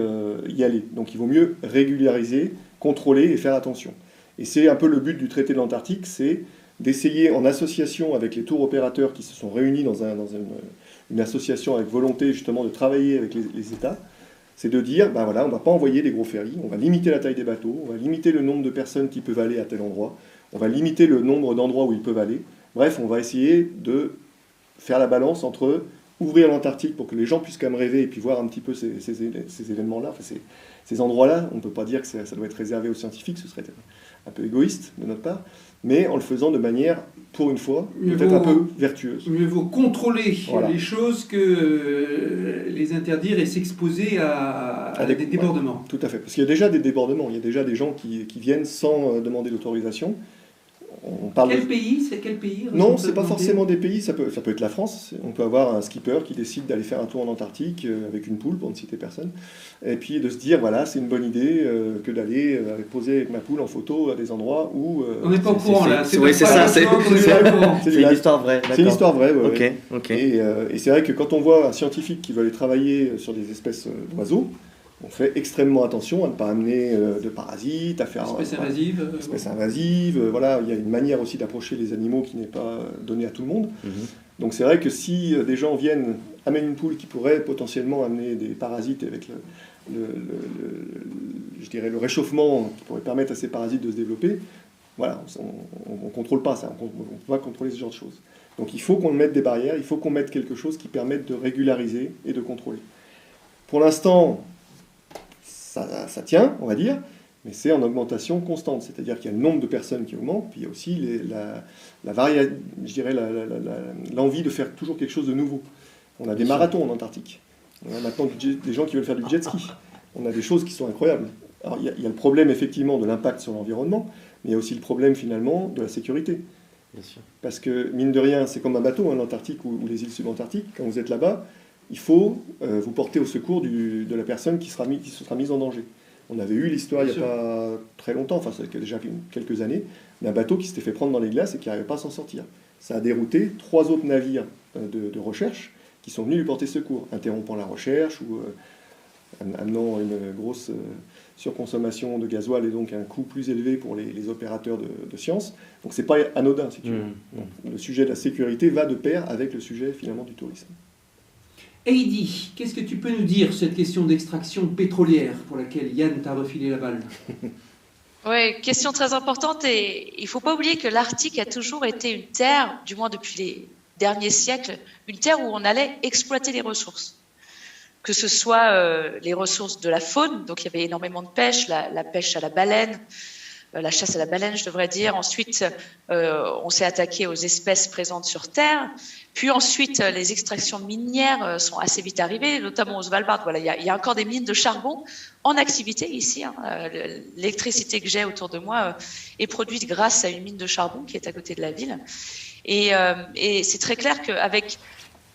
y aller. Donc il vaut mieux régulariser, contrôler et faire attention. Et c'est un peu le but du traité de l'Antarctique, c'est d'essayer en association avec les tours opérateurs qui se sont réunis dans une association avec volonté justement de travailler avec les États, c'est de dire, ben voilà, on ne va pas envoyer des gros ferries, on va limiter la taille des bateaux, on va limiter le nombre de personnes qui peuvent aller à tel endroit, on va limiter le nombre d'endroits où ils peuvent aller. Bref, on va essayer de faire la balance entre ouvrir l'Antarctique pour que les gens puissent quand même rêver et puis voir un petit peu ces événements-là, enfin, ces endroits-là. On ne peut pas dire que ça doit être réservé aux scientifiques, ce serait un peu égoïste de notre part, mais en le faisant de manière, pour une fois, peut-être un peu vertueuse. Mieux vaut contrôler les choses que les interdire et s'exposer à des débordements. Ouais, tout à fait, parce qu'il y a déjà des débordements, il y a déjà des gens qui viennent sans demander d'autorisation. Quel pays ? C'est quel pays ? Non, c'est pas forcément des pays, ça peut être la France. On peut avoir un skipper qui décide d'aller faire un tour en Antarctique avec une poule, pour ne citer personne, et puis de se dire, voilà, c'est une bonne idée que d'aller poser avec ma poule en photo à des endroits où... on n'est pas au courant, là. C'est ça, c'est une histoire vraie. C'est une histoire vraie, Ok. Et c'est vrai que quand on voit un scientifique qui veut aller travailler sur des espèces d'oiseaux, on fait extrêmement attention à ne pas amener de parasites, à faire... Espèces invasives, voilà. Il y a une manière aussi d'approcher les animaux qui n'est pas donnée à tout le monde. Donc c'est vrai que si des gens amènent une poule qui pourrait potentiellement amener des parasites avec je dirais le réchauffement qui pourrait permettre à ces parasites de se développer, voilà, on ne contrôle pas ça, on ne peut pas contrôler ce genre de choses. Donc il faut qu'on mette des barrières, il faut qu'on mette quelque chose qui permette de régulariser et de contrôler. Pour l'instant... Ça tient, on va dire, mais c'est en augmentation constante. C'est-à-dire qu'il y a le nombre de personnes qui augmente, puis il y a aussi l'envie de faire toujours quelque chose de nouveau. On a des marathons en Antarctique. On a maintenant des gens qui veulent faire du jet ski. On a des choses qui sont incroyables. Alors, il y a le problème, effectivement, de l'impact sur l'environnement, mais il y a aussi le problème, finalement, de la sécurité. Bien sûr. Parce que, mine de rien, c'est comme un bateau, l'Antarctique ou les îles subantarctiques. Quand vous êtes là-bas, il faut vous porter au secours de la personne qui se sera mise en danger. On avait eu l'histoire il n'y a pas très longtemps, enfin ça fait déjà quelques années, d'un bateau qui s'était fait prendre dans les glaces et qui n'arrivait pas à s'en sortir. Ça a dérouté 3 autres navires de recherche qui sont venus lui porter secours, interrompant la recherche ou amenant une grosse surconsommation de gasoil et donc un coût plus élevé pour les opérateurs de science. Donc c'est pas anodin, si tu veux. Donc, le sujet de la sécurité va de pair avec le sujet finalement du tourisme. Heidi, qu'est-ce que tu peux nous dire sur cette question d'extraction pétrolière pour laquelle Yann t'a refilé la balle? Oui, question très importante, et il ne faut pas oublier que l'Arctique a toujours été une terre, du moins depuis les derniers siècles, une terre où on allait exploiter les ressources. Que ce soit les ressources de la faune, donc il y avait énormément de pêche, la pêche à la baleine, la chasse à la baleine, je devrais dire. Ensuite, on s'est attaqué aux espèces présentes sur Terre. Puis ensuite, les extractions minières sont assez vite arrivées, notamment au Svalbard. Voilà, il y a encore des mines de charbon en activité ici. L'électricité que j'ai autour de moi est produite grâce à une mine de charbon qui est à côté de la ville. Et c'est très clair qu'avec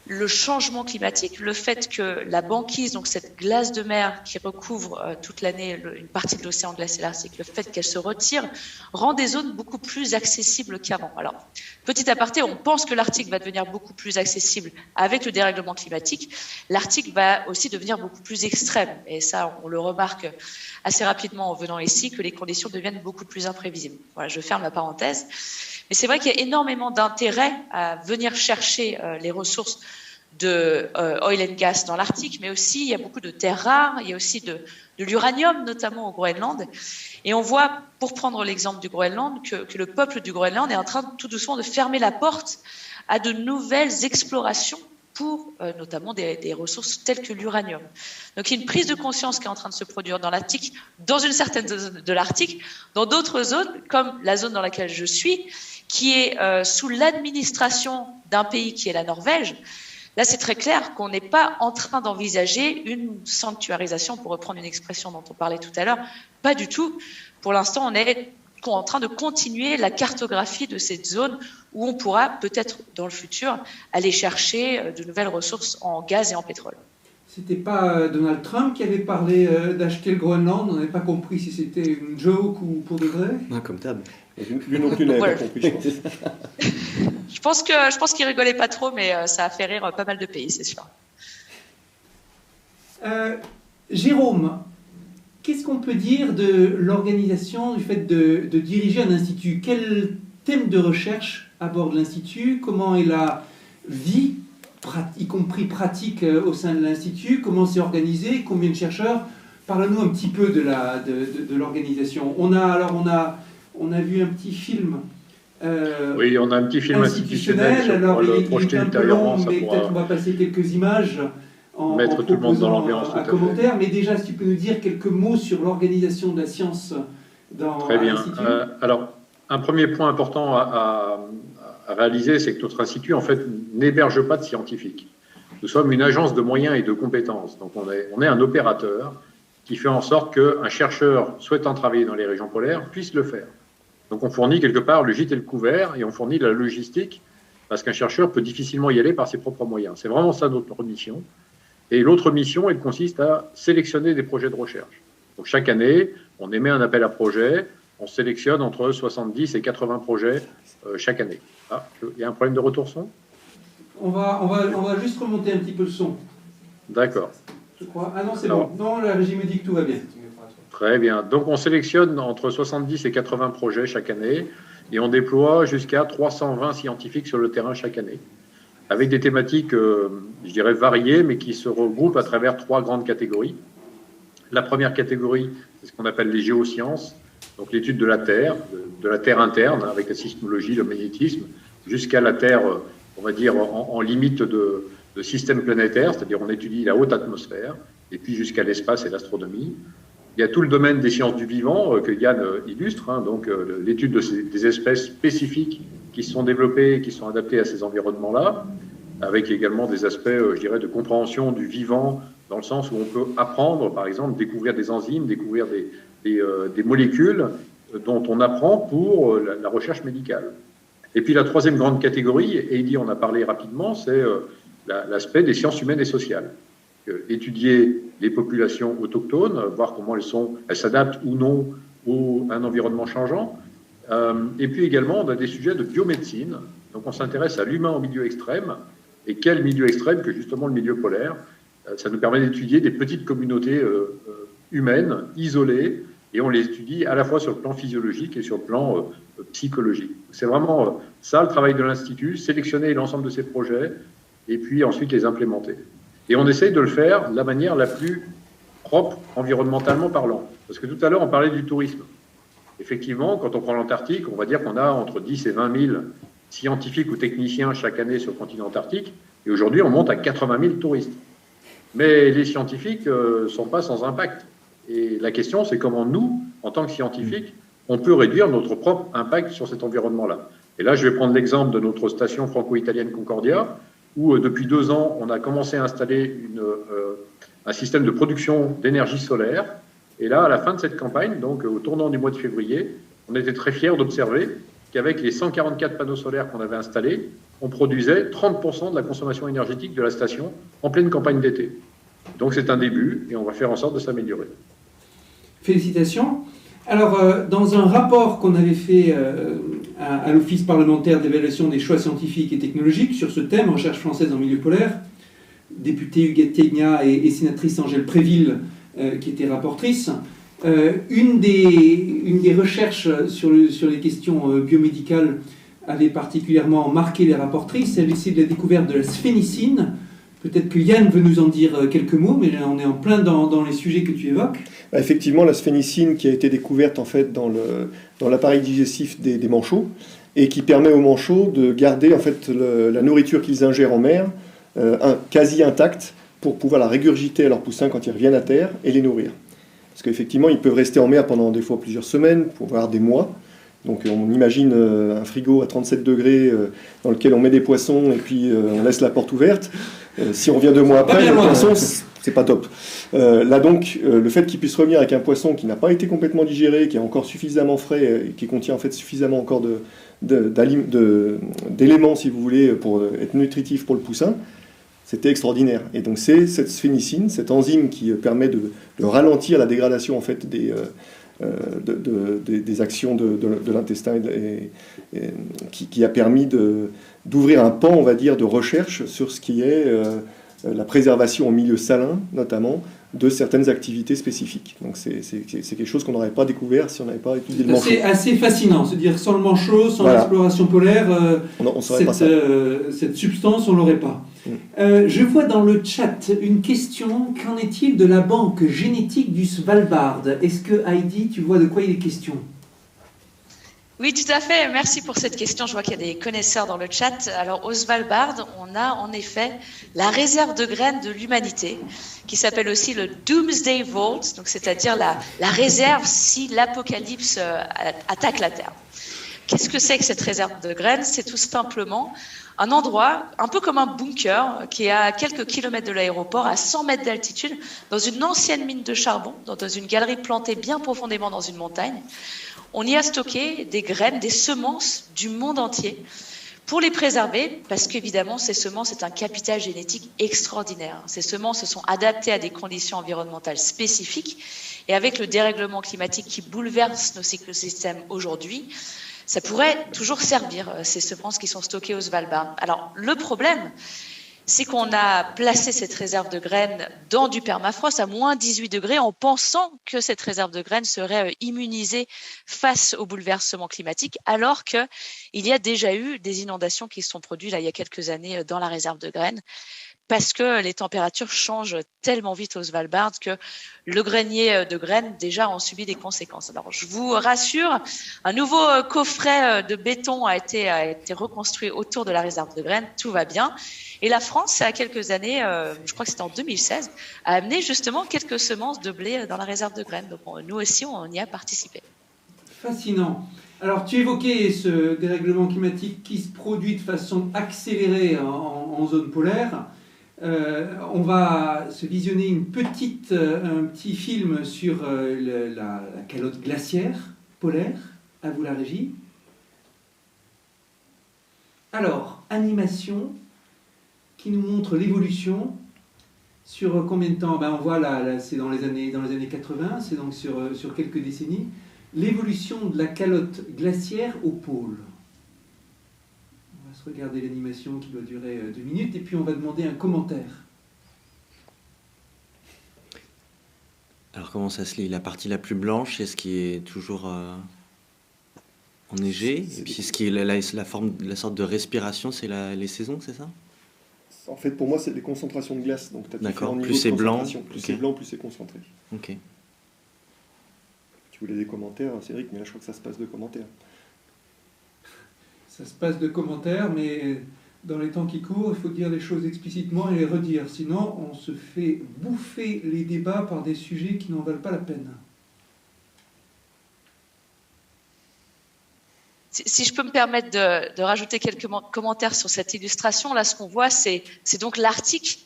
le changement climatique, le fait que la banquise, donc cette glace de mer qui recouvre toute l'année une partie de l'océan glacé arctique, le fait qu'elle se retire, rend des zones beaucoup plus accessibles qu'avant. Alors, petit aparté, on pense que l'Arctique va devenir beaucoup plus accessible avec le dérèglement climatique. L'Arctique va aussi devenir beaucoup plus extrême. Et ça, on le remarque assez rapidement en venant ici, que les conditions deviennent beaucoup plus imprévisibles. Voilà, je ferme la parenthèse. Mais c'est vrai qu'il y a énormément d'intérêt à venir chercher les ressources de oil and gas dans l'Arctique, mais aussi il y a beaucoup de terres rares, il y a aussi de l'uranium, notamment au Groenland. Et on voit, pour prendre l'exemple du Groenland, que le peuple du Groenland est en train tout doucement de fermer la porte à de nouvelles explorations pour notamment des ressources telles que l'uranium. Donc il y a une prise de conscience qui est en train de se produire dans l'Arctique, dans une certaine zone de l'Arctique, dans d'autres zones, comme la zone dans laquelle je suis, qui est sous l'administration d'un pays qui est la Norvège. Là, c'est très clair qu'on n'est pas en train d'envisager une sanctuarisation, pour reprendre une expression dont on parlait tout à l'heure. Pas du tout. Pour l'instant, on est en train de continuer la cartographie de cette zone où on pourra peut-être dans le futur aller chercher de nouvelles ressources en gaz et en pétrole. C'était pas Donald Trump qui avait parlé d'acheter le Groenland? On n'avait pas compris si c'était une joke ou pour de vrai? Ah, comme d'hab. Lui non plus n'avait pas compris, je pense. Je pense qu'il rigolait pas trop, mais ça a fait rire pas mal de pays, c'est sûr. Jérôme, qu'est-ce qu'on peut dire de l'organisation, du fait de diriger un institut? Quel thème de recherche aborde l'institut? Comment est la vie, y compris pratique, au sein de l'institut? Comment c'est organisé? Combien de chercheurs? Parle-nous un petit peu de l'organisation. On a vu un petit film. Oui, on a un petit film institutionnel. Alors, le il projeter est un peu ultérieurement, long, ça mais pourra peut-être on va passer quelques images en mettre tout le monde dans l'ambiance. Un commentaire. Mais déjà, si tu peux nous dire quelques mots sur l'organisation de la science dans Très bien. l'institut. Alors, un premier point important à réaliser, c'est que notre institut, en fait, n'héberge pas de scientifiques. Nous sommes une agence de moyens et de compétences. Donc, on est un opérateur qui fait en sorte qu'un chercheur souhaitant travailler dans les régions polaires puisse le faire. Donc on fournit quelque part le gîte et le couvert et on fournit la logistique parce qu'un chercheur peut difficilement y aller par ses propres moyens. C'est vraiment ça notre mission. Et l'autre mission, elle consiste à sélectionner des projets de recherche. Donc chaque année, on émet un appel à projet, on sélectionne entre 70 et 80 projets chaque année. Ah, il y a un problème de retour son ? On va juste remonter un petit peu le son. D'accord. Je crois. Ah non, c'est bon. Non, la régie me dit que tout va bien. Très bien. Donc, on sélectionne entre 70 et 80 projets chaque année et on déploie jusqu'à 320 scientifiques sur le terrain chaque année, avec des thématiques, je dirais, variées, mais qui se regroupent à travers 3 grandes catégories. La première catégorie, c'est ce qu'on appelle les géosciences, donc l'étude de la Terre interne, avec la sismologie, le magnétisme, jusqu'à la Terre, on va dire, en limite de système planétaire, c'est-à-dire on étudie la haute atmosphère, et puis jusqu'à l'espace et l'astronomie. Il y a tout le domaine des sciences du vivant que Yann illustre, donc l'étude des espèces spécifiques qui se sont développées et qui sont adaptées à ces environnements-là. avec également des aspects, je dirais, de compréhension du vivant, dans le sens où on peut apprendre, par exemple, découvrir des enzymes, découvrir des molécules dont on apprend pour la recherche médicale. Et puis la troisième grande catégorie, et Heidi en a parlé rapidement, c'est l'aspect des sciences humaines et sociales. Étudier les populations autochtones, voir comment elles s'adaptent ou non à un environnement changeant. Et puis également, on a des sujets de biomédecine. Donc on s'intéresse à l'humain en milieu extrême. Et quel milieu extrême que justement le milieu polaire. Ça nous permet d'étudier des petites communautés humaines, isolées, et on les étudie à la fois sur le plan physiologique et sur le plan psychologique. C'est vraiment ça le travail de l'Institut, sélectionner l'ensemble de ces projets et puis ensuite les implémenter. Et on essaye de le faire de la manière la plus propre environnementalement parlant. Parce que tout à l'heure, on parlait du tourisme. Effectivement, quand on prend l'Antarctique, on va dire qu'on a entre 10 et 20 000 scientifiques ou techniciens chaque année sur le continent antarctique. Et aujourd'hui, on monte à 80 000 touristes. Mais les scientifiques ne sont pas sans impact. Et la question, c'est comment nous, en tant que scientifiques, on peut réduire notre propre impact sur cet environnement-là. Et là, je vais prendre l'exemple de notre station franco-italienne Concordia, où depuis 2 ans, on a commencé à installer un système de production d'énergie solaire. Et là, à la fin de cette campagne, donc au tournant du mois de février, on était très fiers d'observer qu'avec les 144 panneaux solaires qu'on avait installés, on produisait 30% de la consommation énergétique de la station en pleine campagne d'été. Donc c'est un début et on va faire en sorte de s'améliorer. Félicitations. Alors, dans un rapport qu'on avait fait à l'Office parlementaire d'évaluation des choix scientifiques et technologiques sur ce thème, recherche française en milieu polaire, députée Huguette Tegna et sénatrice Angèle Préville, qui était rapportrice, une des recherches sur les questions biomédicales avait particulièrement marqué les rapportrices, c'est la découverte de la sphénicine. Peut-être que Yann veut nous en dire quelques mots, mais là on est en plein dans les sujets que tu évoques. Effectivement, la sphénicine qui a été découverte en fait dans l'appareil digestif des manchots et qui permet aux manchots de garder en fait la nourriture qu'ils ingèrent en mer quasi intacte pour pouvoir la régurgiter à leurs poussins quand ils reviennent à terre et les nourrir. Parce qu'effectivement, ils peuvent rester en mer pendant des fois plusieurs semaines, voire des mois. Donc on imagine un frigo à 37 degrés dans lequel on met des poissons et puis on laisse la porte ouverte. Si on revient 2 mois après, le poisson, c'est pas top. Là donc, le fait qu'il puisse revenir avec un poisson qui n'a pas été complètement digéré, qui est encore suffisamment frais et qui contient en fait suffisamment encore d'éléments, si vous voulez, pour être nutritif pour le poussin, c'était extraordinaire. Et donc c'est cette sphénicine, cette enzyme qui permet de ralentir la dégradation en fait des actions de l'intestin qui a permis d'ouvrir un pan, on va dire, de recherche sur ce qui est la préservation au milieu salin, notamment, de certaines activités spécifiques. Donc c'est quelque chose qu'on n'aurait pas découvert si on n'avait pas étudié le manchot. C'est assez fascinant, c'est-à-dire sans le manchot, sans l'exploration polaire, on saurait pas ça. Cette substance, on ne l'aurait pas. Je vois dans le chat une question, qu'en est-il de la banque génétique du Svalbard? Est-ce que Heidi, tu vois de quoi il est question? Oui, tout à fait. Merci pour cette question. Je vois qu'il y a des connaisseurs dans le chat. Alors, au Svalbard, on a en effet la réserve de graines de l'humanité, qui s'appelle aussi le Doomsday Vault, donc c'est-à-dire la réserve si l'apocalypse attaque la Terre. Qu'est-ce que c'est que cette réserve de graines? C'est tout simplement un endroit, un peu comme un bunker, qui est à quelques kilomètres de l'aéroport, à 100 mètres d'altitude, dans une ancienne mine de charbon, dans une galerie plantée bien profondément dans une montagne. On y a stocké des graines, des semences du monde entier pour les préserver, parce qu'évidemment, ces semences, c'est un capital génétique extraordinaire. Ces semences se sont adaptées à des conditions environnementales spécifiques, et avec le dérèglement climatique qui bouleverse nos écosystèmes aujourd'hui, ça pourrait toujours servir, ces semences qui sont stockées au Svalbard. Alors, le problème, c'est qu'on a placé cette réserve de graines dans du permafrost à moins 18 degrés en pensant que cette réserve de graines serait immunisée face au bouleversement climatique, alors qu'il y a déjà eu des inondations qui se sont produites là, il y a quelques années dans la réserve de graines, parce que les températures changent tellement vite au Svalbard que le grenier de graines déjà en subit des conséquences. Alors je vous rassure, un nouveau coffret de béton a été reconstruit autour de la réserve de graines, tout va bien. Et la France, il y a quelques années, je crois que c'était en 2016, a amené justement quelques semences de blé dans la réserve de graines. Donc nous aussi, on y a participé. Fascinant. Alors, tu évoquais ce dérèglement climatique qui se produit de façon accélérée en zone polaire. On va se visionner un petit film sur la calotte glaciaire polaire. À vous la régie. Alors, animation qui nous montre l'évolution sur combien de temps? On voit là c'est dans les années 80, c'est donc sur quelques décennies. L'évolution de la calotte glaciaire au pôle. On va se regarder l'animation qui doit durer 2 minutes et puis on va demander un commentaire. Alors comment ça se lit? La partie la plus blanche, c'est ce qui est toujours enneigé, et puis ce qui est la sorte de respiration, c'est les saisons, c'est ça? En fait, pour moi, c'est des concentrations de glace. Donc, d'accord, plus c'est blanc, plus c'est blanc, plus c'est concentré. Ok. Tu voulais des commentaires, Cédric, mais là, je crois que ça se passe de commentaires. Ça se passe de commentaires, mais dans les temps qui courent, il faut dire les choses explicitement et les redire. Sinon, on se fait bouffer les débats par des sujets qui n'en valent pas la peine. Si je peux me permettre de rajouter quelques commentaires sur cette illustration, là, ce qu'on voit, c'est donc l'Arctique.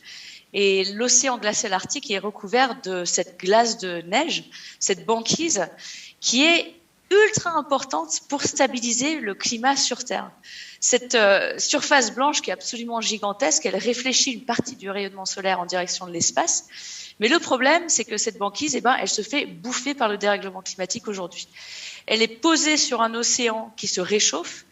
Et l'océan glacial arctique est recouvert de cette glace de neige, cette banquise, qui est ultra importante pour stabiliser le climat sur Terre. Cette surface blanche qui est absolument gigantesque, elle réfléchit une partie du rayonnement solaire en direction de l'espace. Mais le problème, c'est que cette banquise, elle se fait bouffer par le dérèglement climatique aujourd'hui. Elle est posée sur un océan qui se réchauffe.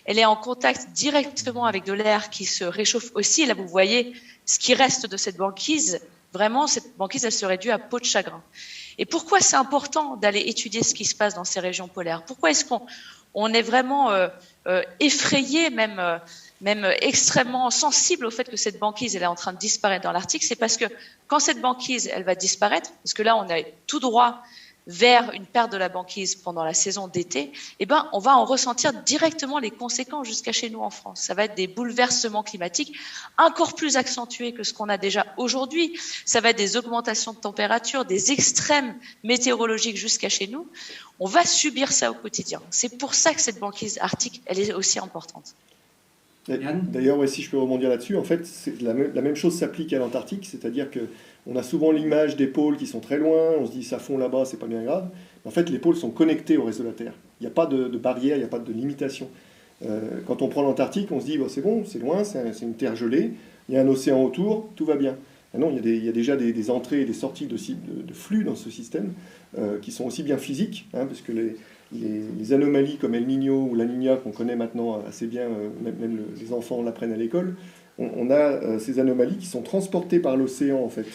Elle est en contact directement avec de l'air qui se réchauffe aussi. Et là, vous voyez ce qui reste de cette banquise. Vraiment, cette banquise, elle se réduit à peau de chagrin. Et pourquoi c'est important d'aller étudier ce qui se passe dans ces régions polaires? Pourquoi est-ce qu'on est vraiment effrayé, même extrêmement sensible au fait que cette banquise elle est en train de disparaître dans l'Arctique? C'est parce que quand cette banquise elle va disparaître, parce que là on est tout droit vers une perte de la banquise pendant la saison d'été, on va en ressentir directement les conséquences jusqu'à chez nous en France. Ça va être des bouleversements climatiques encore plus accentués que ce qu'on a déjà aujourd'hui. Ça va être des augmentations de température, des extrêmes météorologiques jusqu'à chez nous. On va subir ça au quotidien. C'est pour ça que cette banquise arctique, elle est aussi importante. D'ailleurs, si je peux rebondir là-dessus, en fait, la même chose s'applique à l'Antarctique, c'est-à-dire qu'on a souvent l'image des pôles qui sont très loin, on se dit ça fond là-bas, c'est pas bien grave. En fait, les pôles sont connectés au reste de la Terre. Il n'y a pas de barrière, il n'y a pas de limitation. Quand on prend l'Antarctique, on se dit c'est bon, c'est loin, c'est une terre gelée, il y a un océan autour, tout va bien. Ah non, il y a déjà des entrées et des sorties de flux dans ce système qui sont aussi bien physiques, parce que les anomalies comme El Niño ou la Niña qu'on connaît maintenant assez bien, même les enfants l'apprennent à l'école, on a ces anomalies qui sont transportées par l'océan en fait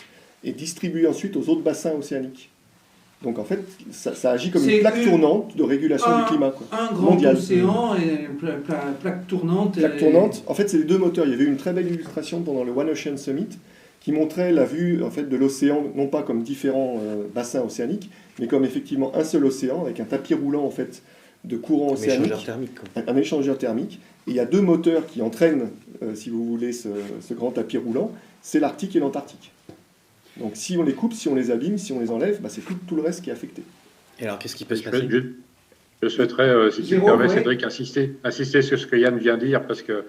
et distribuées ensuite aux autres bassins océaniques. Donc en fait, ça agit comme une plaque tournante de régulation du climat. Un grand mondial. Océan et une plaque tournante. Plaque tournante. En fait, c'est les deux moteurs. Il y avait une très belle illustration pendant le One Ocean Summit qui montrait la vue en fait, de l'océan, non pas comme différents bassins océaniques, mais comme effectivement un seul océan, avec un tapis roulant en fait, de courant océanique. Échangeur thermique, quoi. Un échangeur thermique. Et il y a deux moteurs qui entraînent, si vous voulez, ce grand tapis roulant, c'est l'Arctique et l'Antarctique. Donc si on les coupe, si on les abîme, si on les enlève, c'est tout le reste qui est affecté. Et alors qu'est-ce qui peut se passer? Je souhaiterais, si tu me permets, Cédric, insister sur ce que Yann vient de dire, parce que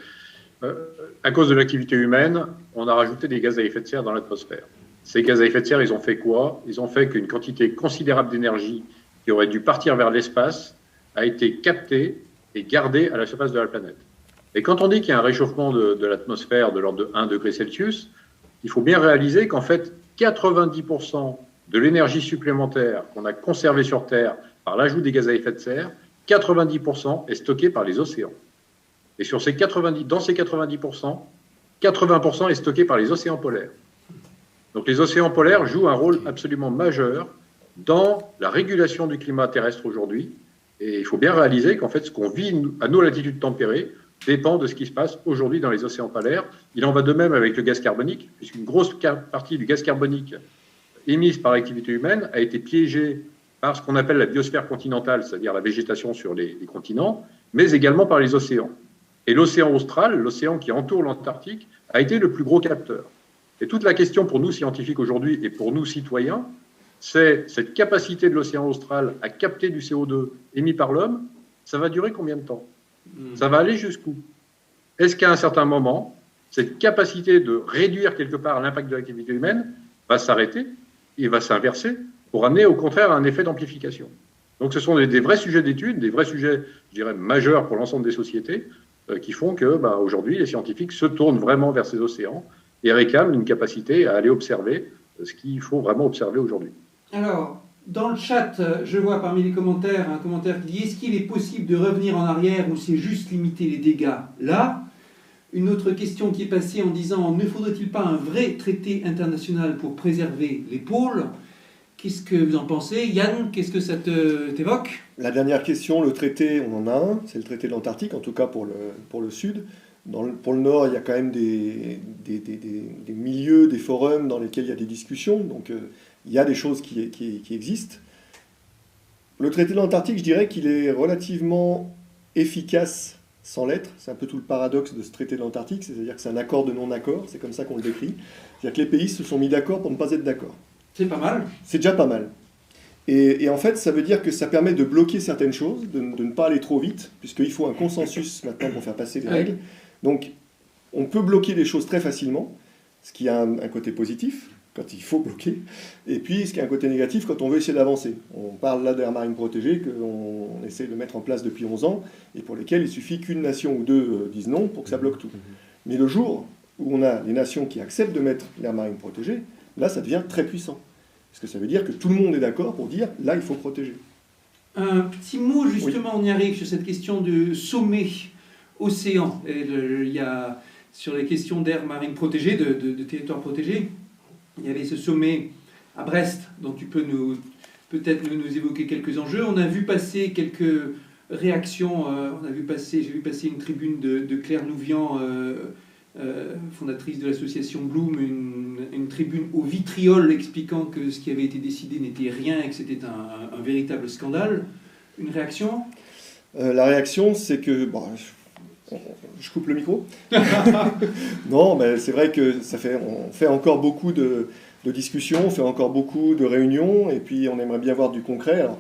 à cause de l'activité humaine, on a rajouté des gaz à effet de serre dans l'atmosphère. Ces gaz à effet de serre, ils ont fait quoi? Ils ont fait qu'une quantité considérable d'énergie qui aurait dû partir vers l'espace a été captée et gardée à la surface de la planète. Et quand on dit qu'il y a un réchauffement de l'atmosphère de l'ordre de 1 degré Celsius, il faut bien réaliser qu'en fait, 90% de l'énergie supplémentaire qu'on a conservée sur Terre par l'ajout des gaz à effet de serre, 90% est stocké par les océans. Et dans ces 90%, 80% est stocké par les océans polaires. Donc les océans polaires jouent un rôle absolument majeur dans la régulation du climat terrestre aujourd'hui. Et il faut bien réaliser qu'en fait, ce qu'on vit à nos latitudes tempérées dépend de ce qui se passe aujourd'hui dans les océans polaires. Il en va de même avec le gaz carbonique, puisqu'une grosse partie du gaz carbonique émise par l'activité humaine a été piégée par ce qu'on appelle la biosphère continentale, c'est-à-dire la végétation sur les continents, mais également par les océans. Et l'océan austral, l'océan qui entoure l'Antarctique, a été le plus gros capteur. Et toute la question pour nous scientifiques aujourd'hui et pour nous citoyens, c'est cette capacité de l'océan austral à capter du CO2 émis par l'homme, ça va durer combien de temps? Ça va aller jusqu'où? Est-ce qu'à un certain moment, cette capacité de réduire quelque part l'impact de l'activité humaine va s'arrêter et va s'inverser pour amener au contraire un effet d'amplification? Donc ce sont des vrais sujets d'études, des vrais sujets, je dirais, majeurs pour l'ensemble des sociétés qui font que aujourd'hui les scientifiques se tournent vraiment vers ces océans et réclament une capacité à aller observer ce qu'il faut vraiment observer aujourd'hui. Alors, dans le chat, je vois parmi les commentaires un commentaire qui dit « Est-ce qu'il est possible de revenir en arrière ou c'est juste limiter les dégâts là ?» Une autre question qui est passée en disant « Ne faudrait-il pas un vrai traité international pour préserver les pôles ?» Qu'est-ce que vous en pensez? Yann, qu'est-ce que ça t'évoque? La dernière question, le traité, on en a un, c'est le traité de l'Antarctique, en tout cas pour le Sud. Pour le Nord, il y a quand même des milieux, des forums dans lesquels il y a des discussions, donc il y a des choses qui existent. Le traité de l'Antarctique, je dirais qu'il est relativement efficace sans l'être. C'est un peu tout le paradoxe de ce traité de l'Antarctique, c'est-à-dire que c'est un accord de non-accord, c'est comme ça qu'on le décrit. C'est-à-dire que les pays se sont mis d'accord pour ne pas être d'accord. C'est pas mal. C'est déjà pas mal. Et en fait, ça veut dire que ça permet de bloquer certaines choses, de ne pas aller trop vite, puisqu'il faut un consensus maintenant pour faire passer les règles. Donc, on peut bloquer les choses très facilement, ce qui a un côté positif, quand il faut bloquer, et puis ce qui a un côté négatif quand on veut essayer d'avancer. On parle là d'aires marines protégées qu'on essaie de mettre en place depuis 11 ans, et pour lesquelles il suffit qu'une nation ou deux disent non pour que ça bloque tout. Mais le jour où on a les nations qui acceptent de mettre l'aire marine protégée, là, ça devient très puissant. Parce que ça veut dire que tout le monde est d'accord pour dire, là, il faut protéger. Un petit mot, justement, on y arrive sur cette question de sommet océan. Il y a, sur les questions d'aires marines protégées, de territoires protégés, il y avait ce sommet à Brest, dont tu peux peut-être nous évoquer quelques enjeux. On a vu passer quelques réactions. J'ai vu passer une tribune de Claire Louvian, fondatrice de l'association Bloom, une tribune au vitriol expliquant que ce qui avait été décidé n'était rien et que c'était un véritable scandale. Une réaction? La réaction, c'est que... Bon, je coupe le micro. Non, mais c'est vrai que on fait encore beaucoup de discussions, on fait encore beaucoup de réunions, et puis on aimerait bien voir du concret. Alors,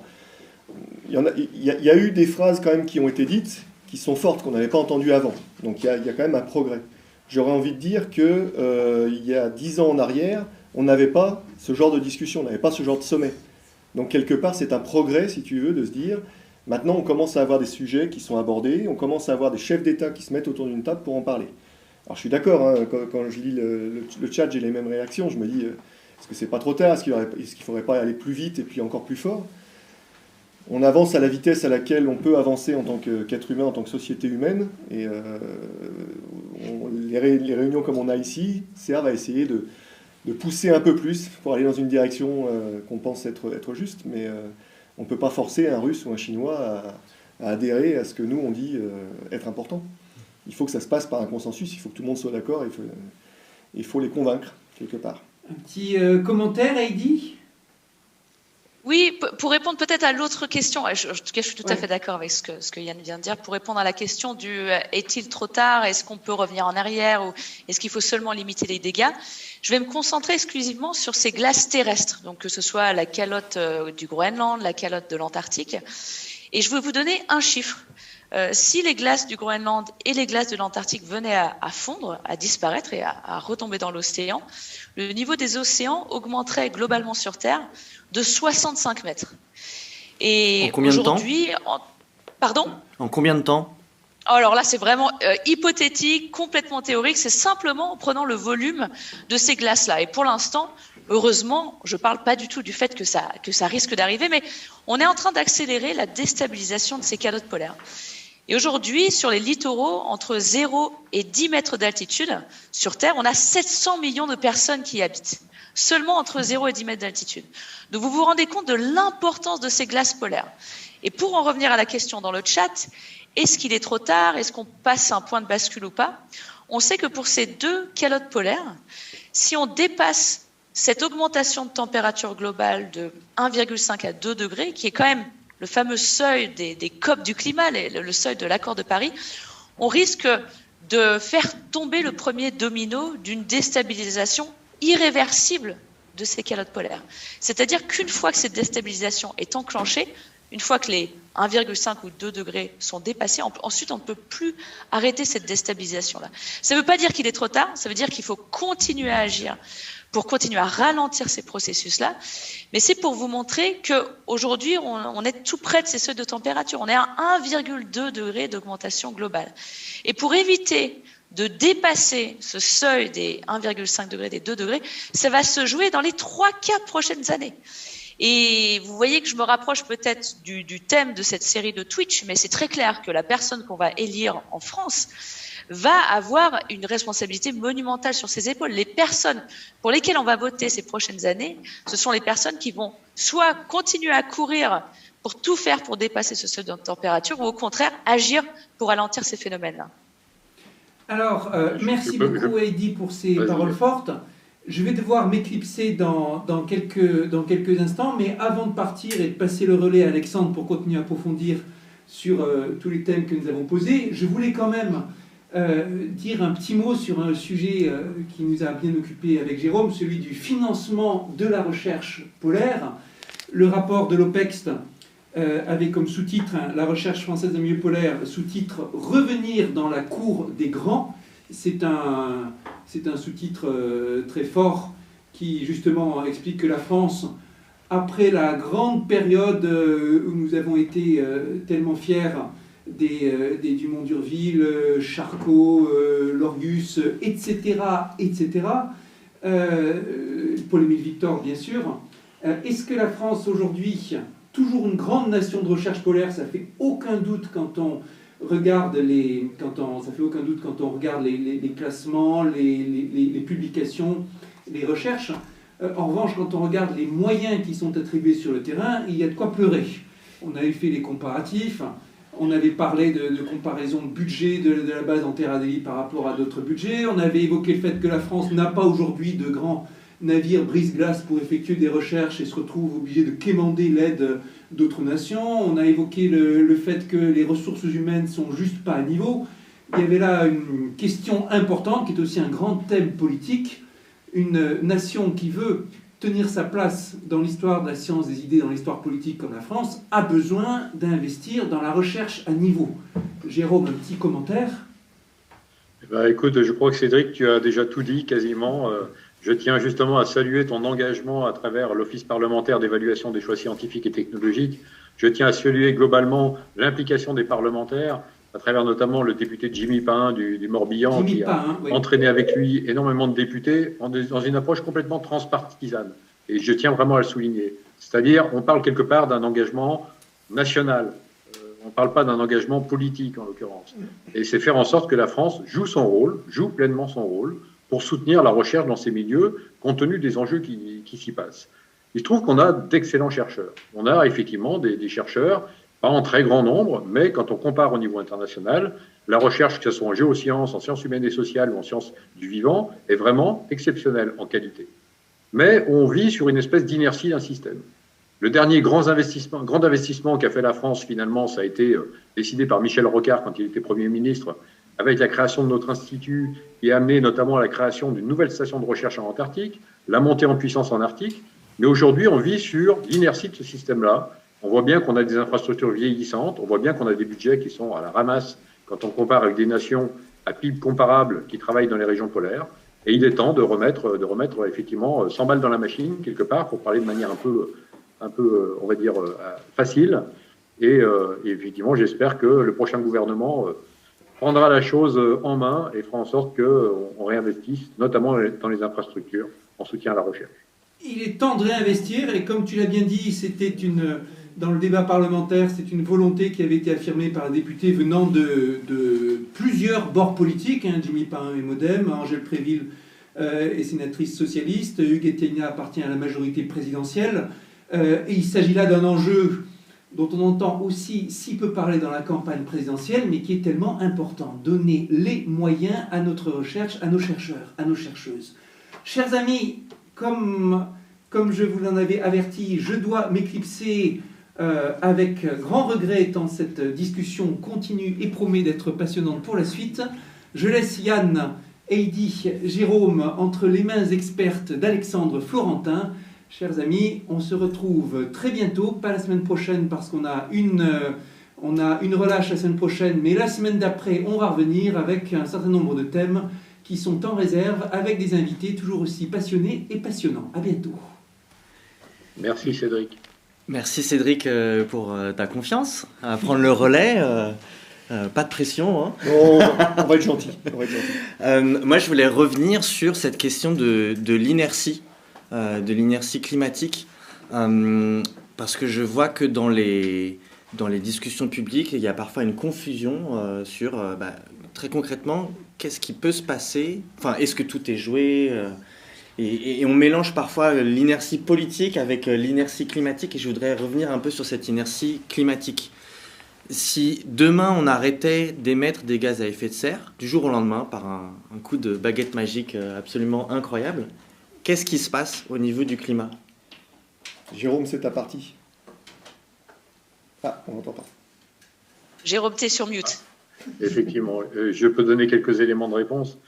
il y a eu des phrases quand même qui ont été dites, qui sont fortes, qu'on n'avait pas entendues avant. Donc il y a quand même un progrès. J'aurais envie de dire qu'il y a 10 ans en arrière, on n'avait pas ce genre de discussion, on n'avait pas ce genre de sommet. Donc quelque part, c'est un progrès, si tu veux, de se dire, maintenant on commence à avoir des sujets qui sont abordés, on commence à avoir des chefs d'État qui se mettent autour d'une table pour en parler. Alors je suis d'accord, hein, quand je lis le chat, j'ai les mêmes réactions, je me dis, est-ce que c'est pas trop tard, est-ce qu'il ne faudrait pas aller plus vite et puis encore plus fort? On avance à la vitesse à laquelle on peut avancer en tant qu'être humain, en tant que société humaine, et les réunions comme on a ici servent à essayer de pousser un peu plus pour aller dans une direction qu'on pense être juste, mais on ne peut pas forcer un Russe ou un Chinois à adhérer à ce que nous on dit être important. Il faut que ça se passe par un consensus, il faut que tout le monde soit d'accord, il faut les convaincre quelque part. Un petit commentaire, Heidi? Oui, pour répondre peut-être à l'autre question, en tout cas je suis tout à fait d'accord avec ce que Yann vient de dire, pour répondre à la question du est-il trop tard, est-ce qu'on peut revenir en arrière ou est-ce qu'il faut seulement limiter les dégâts, je vais me concentrer exclusivement sur ces glaces terrestres, donc que ce soit la calotte du Groenland, la calotte de l'Antarctique, et je vais vous donner un chiffre. Si les glaces du Groenland et les glaces de l'Antarctique venaient à fondre, à disparaître et à retomber dans l'océan, le niveau des océans augmenterait globalement sur Terre de 65 mètres. Et en combien de temps? Pardon? En combien de temps? Alors là, c'est vraiment hypothétique, complètement théorique. C'est simplement en prenant le volume de ces glaces-là. Et pour l'instant, heureusement, je ne parle pas du tout du fait que ça risque d'arriver, mais on est en train d'accélérer la déstabilisation de ces calottes polaires. Et aujourd'hui, sur les littoraux, entre 0 et 10 mètres d'altitude, sur Terre, on a 700 millions de personnes qui y habitent. Seulement entre 0 et 10 mètres d'altitude. Donc vous vous rendez compte de l'importance de ces glaces polaires. Et pour en revenir à la question dans le chat, est-ce qu'il est trop tard? Est-ce qu'on passe un point de bascule ou pas? On sait que pour ces deux calottes polaires, si on dépasse cette augmentation de température globale de 1,5 à 2 degrés, qui est quand même le fameux seuil des COP du climat, le seuil de l'accord de Paris, on risque de faire tomber le premier domino d'une déstabilisation irréversible de ces calottes polaires. C'est-à-dire qu'une fois que cette déstabilisation est enclenchée, une fois que les 1,5 ou 2 degrés sont dépassés, ensuite on ne peut plus arrêter cette déstabilisation-là. Ça ne veut pas dire qu'il est trop tard, ça veut dire qu'il faut continuer à agir pour continuer à ralentir ces processus-là. Mais c'est pour vous montrer qu'aujourd'hui, on est tout près de ces seuils de température. On est à 1,2 degré d'augmentation globale. Et pour éviter de dépasser ce seuil des 1,5 degrés, des 2 degrés, ça va se jouer dans les 3-4 prochaines années. Et vous voyez que je me rapproche peut-être du thème de cette série de Twitch, mais c'est très clair que la personne qu'on va élire en France va avoir une responsabilité monumentale sur ses épaules. Les personnes pour lesquelles on va voter ces prochaines années, ce sont les personnes qui vont soit continuer à courir pour tout faire pour dépasser ce seuil de température, ou au contraire agir pour ralentir ces phénomènes-là. Alors, merci beaucoup Heidi pour ces paroles fortes. Je vais devoir m'éclipser dans quelques instants, mais avant de partir et de passer le relais à Alexandre pour continuer à approfondir sur tous les thèmes que nous avons posés, je voulais quand même dire un petit mot sur un sujet qui nous a bien occupé avec Jérôme, celui du financement de la recherche polaire. Le rapport de l'OPEX avait comme sous-titre la recherche française en milieu polaire, sous-titre « Revenir dans la cour des grands ». C'est un sous-titre très fort qui justement explique que la France, après la grande période où nous avons été tellement fiers des Dumont d'Urville, Charcot, Lorgus, etc., Paul-Émile Victor bien sûr, est-ce que la France aujourd'hui, toujours une grande nation de recherche polaire, ça fait aucun doute quand on regarde les classements, les publications, les recherches. En revanche, quand on regarde les moyens qui sont attribués sur le terrain, il y a de quoi pleurer. On avait fait les comparatifs, on avait parlé de comparaison de budget de la base en Terre Adélie par rapport à d'autres budgets, on avait évoqué le fait que la France n'a pas aujourd'hui de grands navires brise-glace pour effectuer des recherches et se retrouve obligé de quémander l'aide d'autres nations. On a évoqué le fait que les ressources humaines sont juste pas à niveau. Il y avait là une question importante qui est aussi un grand thème politique. Une nation qui veut tenir sa place dans l'histoire de la science des idées, dans l'histoire politique comme la France, a besoin d'investir dans la recherche à niveau. Jérôme, un petit commentaire? Écoute, je crois que Cédric, tu as déjà tout dit quasiment. Je tiens justement à saluer ton engagement à travers l'Office parlementaire d'évaluation des choix scientifiques et technologiques. Je tiens à saluer globalement l'implication des parlementaires, à travers notamment le député Jimmy Pain du Morbihan, qui a entraîné avec lui énormément de députés dans une approche complètement transpartisane. Et je tiens vraiment à le souligner. C'est-à-dire, on parle quelque part d'un engagement national. On ne parle pas d'un engagement politique, en l'occurrence. Et c'est faire en sorte que la France joue son rôle, joue pleinement son rôle, pour soutenir la recherche dans ces milieux, compte tenu des enjeux qui s'y passent. Il se trouve qu'on a d'excellents chercheurs. On a effectivement des chercheurs, pas en très grand nombre, mais quand on compare au niveau international, la recherche, que ce soit en géosciences, en sciences humaines et sociales ou en sciences du vivant, est vraiment exceptionnelle en qualité. Mais on vit sur une espèce d'inertie d'un système. Le dernier grand investissement qu'a fait la France, finalement, ça a été décidé par Michel Rocard quand il était Premier ministre, avec la création de notre institut, qui a amené notamment à la création d'une nouvelle station de recherche en Antarctique, la montée en puissance en Arctique. Mais aujourd'hui, on vit sur l'inertie de ce système-là. On voit bien qu'on a des infrastructures vieillissantes, on voit bien qu'on a des budgets qui sont à la ramasse quand on compare avec des nations à PIB comparables qui travaillent dans les régions polaires. Et il est temps de remettre effectivement 100 balles dans la machine, quelque part, pour parler de manière un peu on va dire, facile. Et effectivement, j'espère que le prochain gouvernement prendra la chose en main et fera en sorte qu'on réinvestisse, notamment dans les infrastructures, en soutien à la recherche. Il est temps de réinvestir, et comme tu l'as bien dit, dans le débat parlementaire, c'est une volonté qui avait été affirmée par un député venant de plusieurs bords politiques, Jimmy Pain et Modem, Angèle Préville est sénatrice socialiste, Hugues Etienne appartient à la majorité présidentielle, et il s'agit là d'un enjeu dont on entend aussi si peu parler dans la campagne présidentielle, mais qui est tellement important. Donner les moyens à notre recherche, à nos chercheurs, à nos chercheuses. Chers amis, comme je vous en avais averti, je dois m'éclipser avec grand regret, tant cette discussion continue et promet d'être passionnante pour la suite. Je laisse Yann Heidi, Jérôme, entre les mains expertes d'Alexandre Florentin. Chers amis, on se retrouve très bientôt, pas la semaine prochaine parce qu'on a une relâche la semaine prochaine, mais la semaine d'après, on va revenir avec un certain nombre de thèmes qui sont en réserve, avec des invités toujours aussi passionnés et passionnants. À bientôt. Merci Cédric. Merci Cédric pour ta confiance à prendre le relais. Pas de pression. Hein. On va être gentil. Moi, je voulais revenir sur cette question de l'inertie climatique, parce que je vois que dans les discussions publiques, il y a parfois une confusion sur, très concrètement, qu'est-ce qui peut se passer ? Enfin, est-ce que tout est joué ? Et on mélange parfois l'inertie politique avec l'inertie climatique, et je voudrais revenir un peu sur cette inertie climatique. Si demain on arrêtait d'émettre des gaz à effet de serre, du jour au lendemain, par un coup de baguette magique absolument incroyable, qu'est-ce qui se passe au niveau du climat ? Jérôme, c'est ta partie. Ah, on n'entend pas. Jérôme, t'es sur mute. Effectivement, je peux donner quelques éléments de réponse.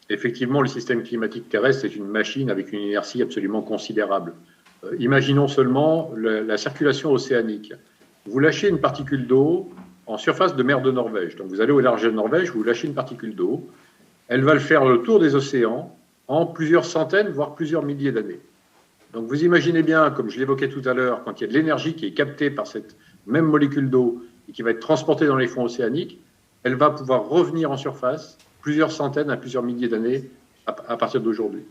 Effectivement, le système climatique terrestre est une machine avec une inertie absolument considérable. Imaginons seulement la circulation océanique. Vous lâchez une particule d'eau en surface de mer de Norvège. Donc vous allez au large de Norvège, vous lâchez une particule d'eau. Elle va le faire le tour des océans en plusieurs centaines, voire plusieurs milliers d'années. Donc vous imaginez bien, comme je l'évoquais tout à l'heure, quand il y a de l'énergie qui est captée par cette même molécule d'eau et qui va être transportée dans les fonds océaniques, elle va pouvoir revenir en surface plusieurs centaines à plusieurs milliers d'années à partir d'aujourd'hui.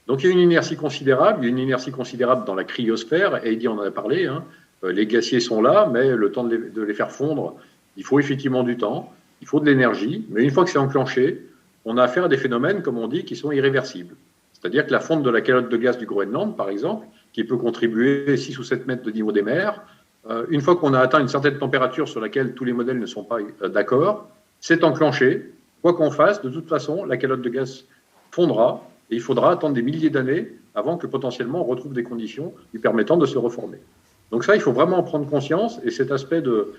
Donc il y a une inertie considérable, il y a une inertie considérable dans la cryosphère, Heidi en a parlé, hein. Les glaciers sont là, mais le temps de les faire fondre, il faut effectivement du temps, il faut de l'énergie, mais une fois que c'est enclenché, on a affaire à des phénomènes, comme on dit, qui sont irréversibles. C'est-à-dire que la fonte de la calotte de gaz du Groenland, par exemple, qui peut contribuer 6 ou 7 mètres de niveau des mers, une fois qu'on a atteint une certaine température sur laquelle tous les modèles ne sont pas d'accord, c'est enclenché. Quoi qu'on fasse, de toute façon, la calotte de gaz fondra et il faudra attendre des milliers d'années avant que potentiellement on retrouve des conditions lui permettant de se reformer. Donc ça, il faut vraiment en prendre conscience, et cet aspect de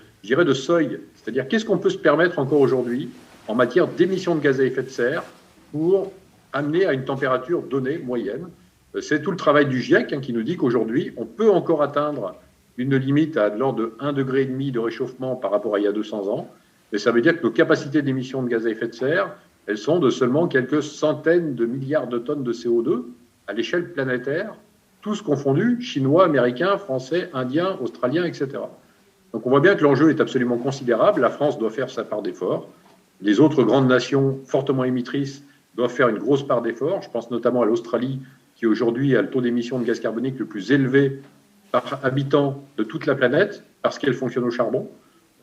seuil, c'est-à-dire qu'est-ce qu'on peut se permettre encore aujourd'hui en matière d'émissions de gaz à effet de serre pour amener à une température donnée, moyenne. C'est tout le travail du GIEC qui nous dit qu'aujourd'hui, on peut encore atteindre une limite à de l'ordre de 1,5 degré de réchauffement par rapport à il y a 200 ans, mais ça veut dire que nos capacités d'émissions de gaz à effet de serre, elles sont de seulement quelques centaines de milliards de tonnes de CO2 à l'échelle planétaire, tous confondus, chinois, américains, français, indiens, australiens, etc. Donc on voit bien que l'enjeu est absolument considérable. La France doit faire sa part d'effort. Les autres grandes nations fortement émettrices doivent faire une grosse part d'effort. Je pense notamment à l'Australie, qui aujourd'hui a le taux d'émission de gaz carbonique le plus élevé par habitant de toute la planète, parce qu'elle fonctionne au charbon.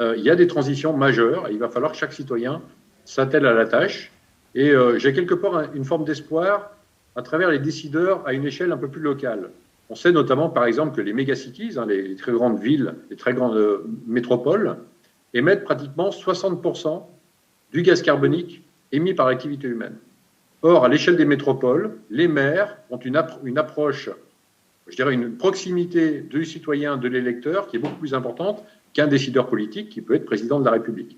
Il y a des transitions majeures, et il va falloir que chaque citoyen s'attelle à la tâche. Et j'ai quelque part une forme d'espoir à travers les décideurs à une échelle un peu plus locale. On sait notamment, par exemple, que les mégacities, les très grandes villes, les très grandes métropoles, émettent pratiquement 60% du gaz carbonique émis par l'activité humaine. Or, à l'échelle des métropoles, les maires ont une approche, je dirais une proximité du citoyen, de l'électeur, qui est beaucoup plus importante qu'un décideur politique qui peut être président de la République.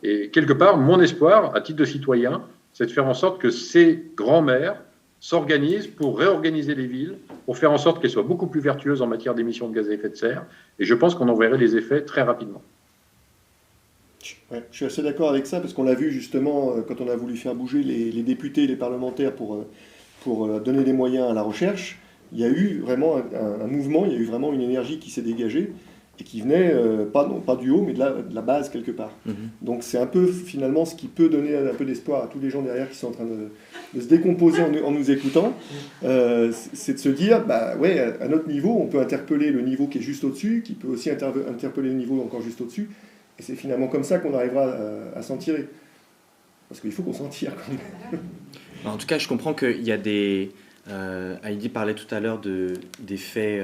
Et quelque part, mon espoir, à titre de citoyen, c'est de faire en sorte que ces grands maires s'organisent pour réorganiser les villes, pour faire en sorte qu'elles soient beaucoup plus vertueuses en matière d'émissions de gaz à effet de serre. Et je pense qu'on en verrait les effets très rapidement. Ouais, je suis assez d'accord avec ça, parce qu'on l'a vu justement quand on a voulu faire bouger les députés et les parlementaires pour donner des moyens à la recherche. Il y a eu vraiment un mouvement, il y a eu vraiment une énergie qui s'est dégagée et qui venait pas du haut, mais de la base quelque part. Donc c'est un peu finalement ce qui peut donner un peu d'espoir à tous les gens derrière qui sont en train de se décomposer en nous écoutant. C'est de se dire, ouais, à notre niveau, on peut interpeller le niveau qui est juste au-dessus, qui peut aussi interpeller le niveau encore juste au-dessus. Et c'est finalement comme ça qu'on arrivera à s'en tirer. Parce qu'il faut qu'on s'en tire quand même. En tout cas, je comprends qu'il y a des... Heidi parlait tout à l'heure des faits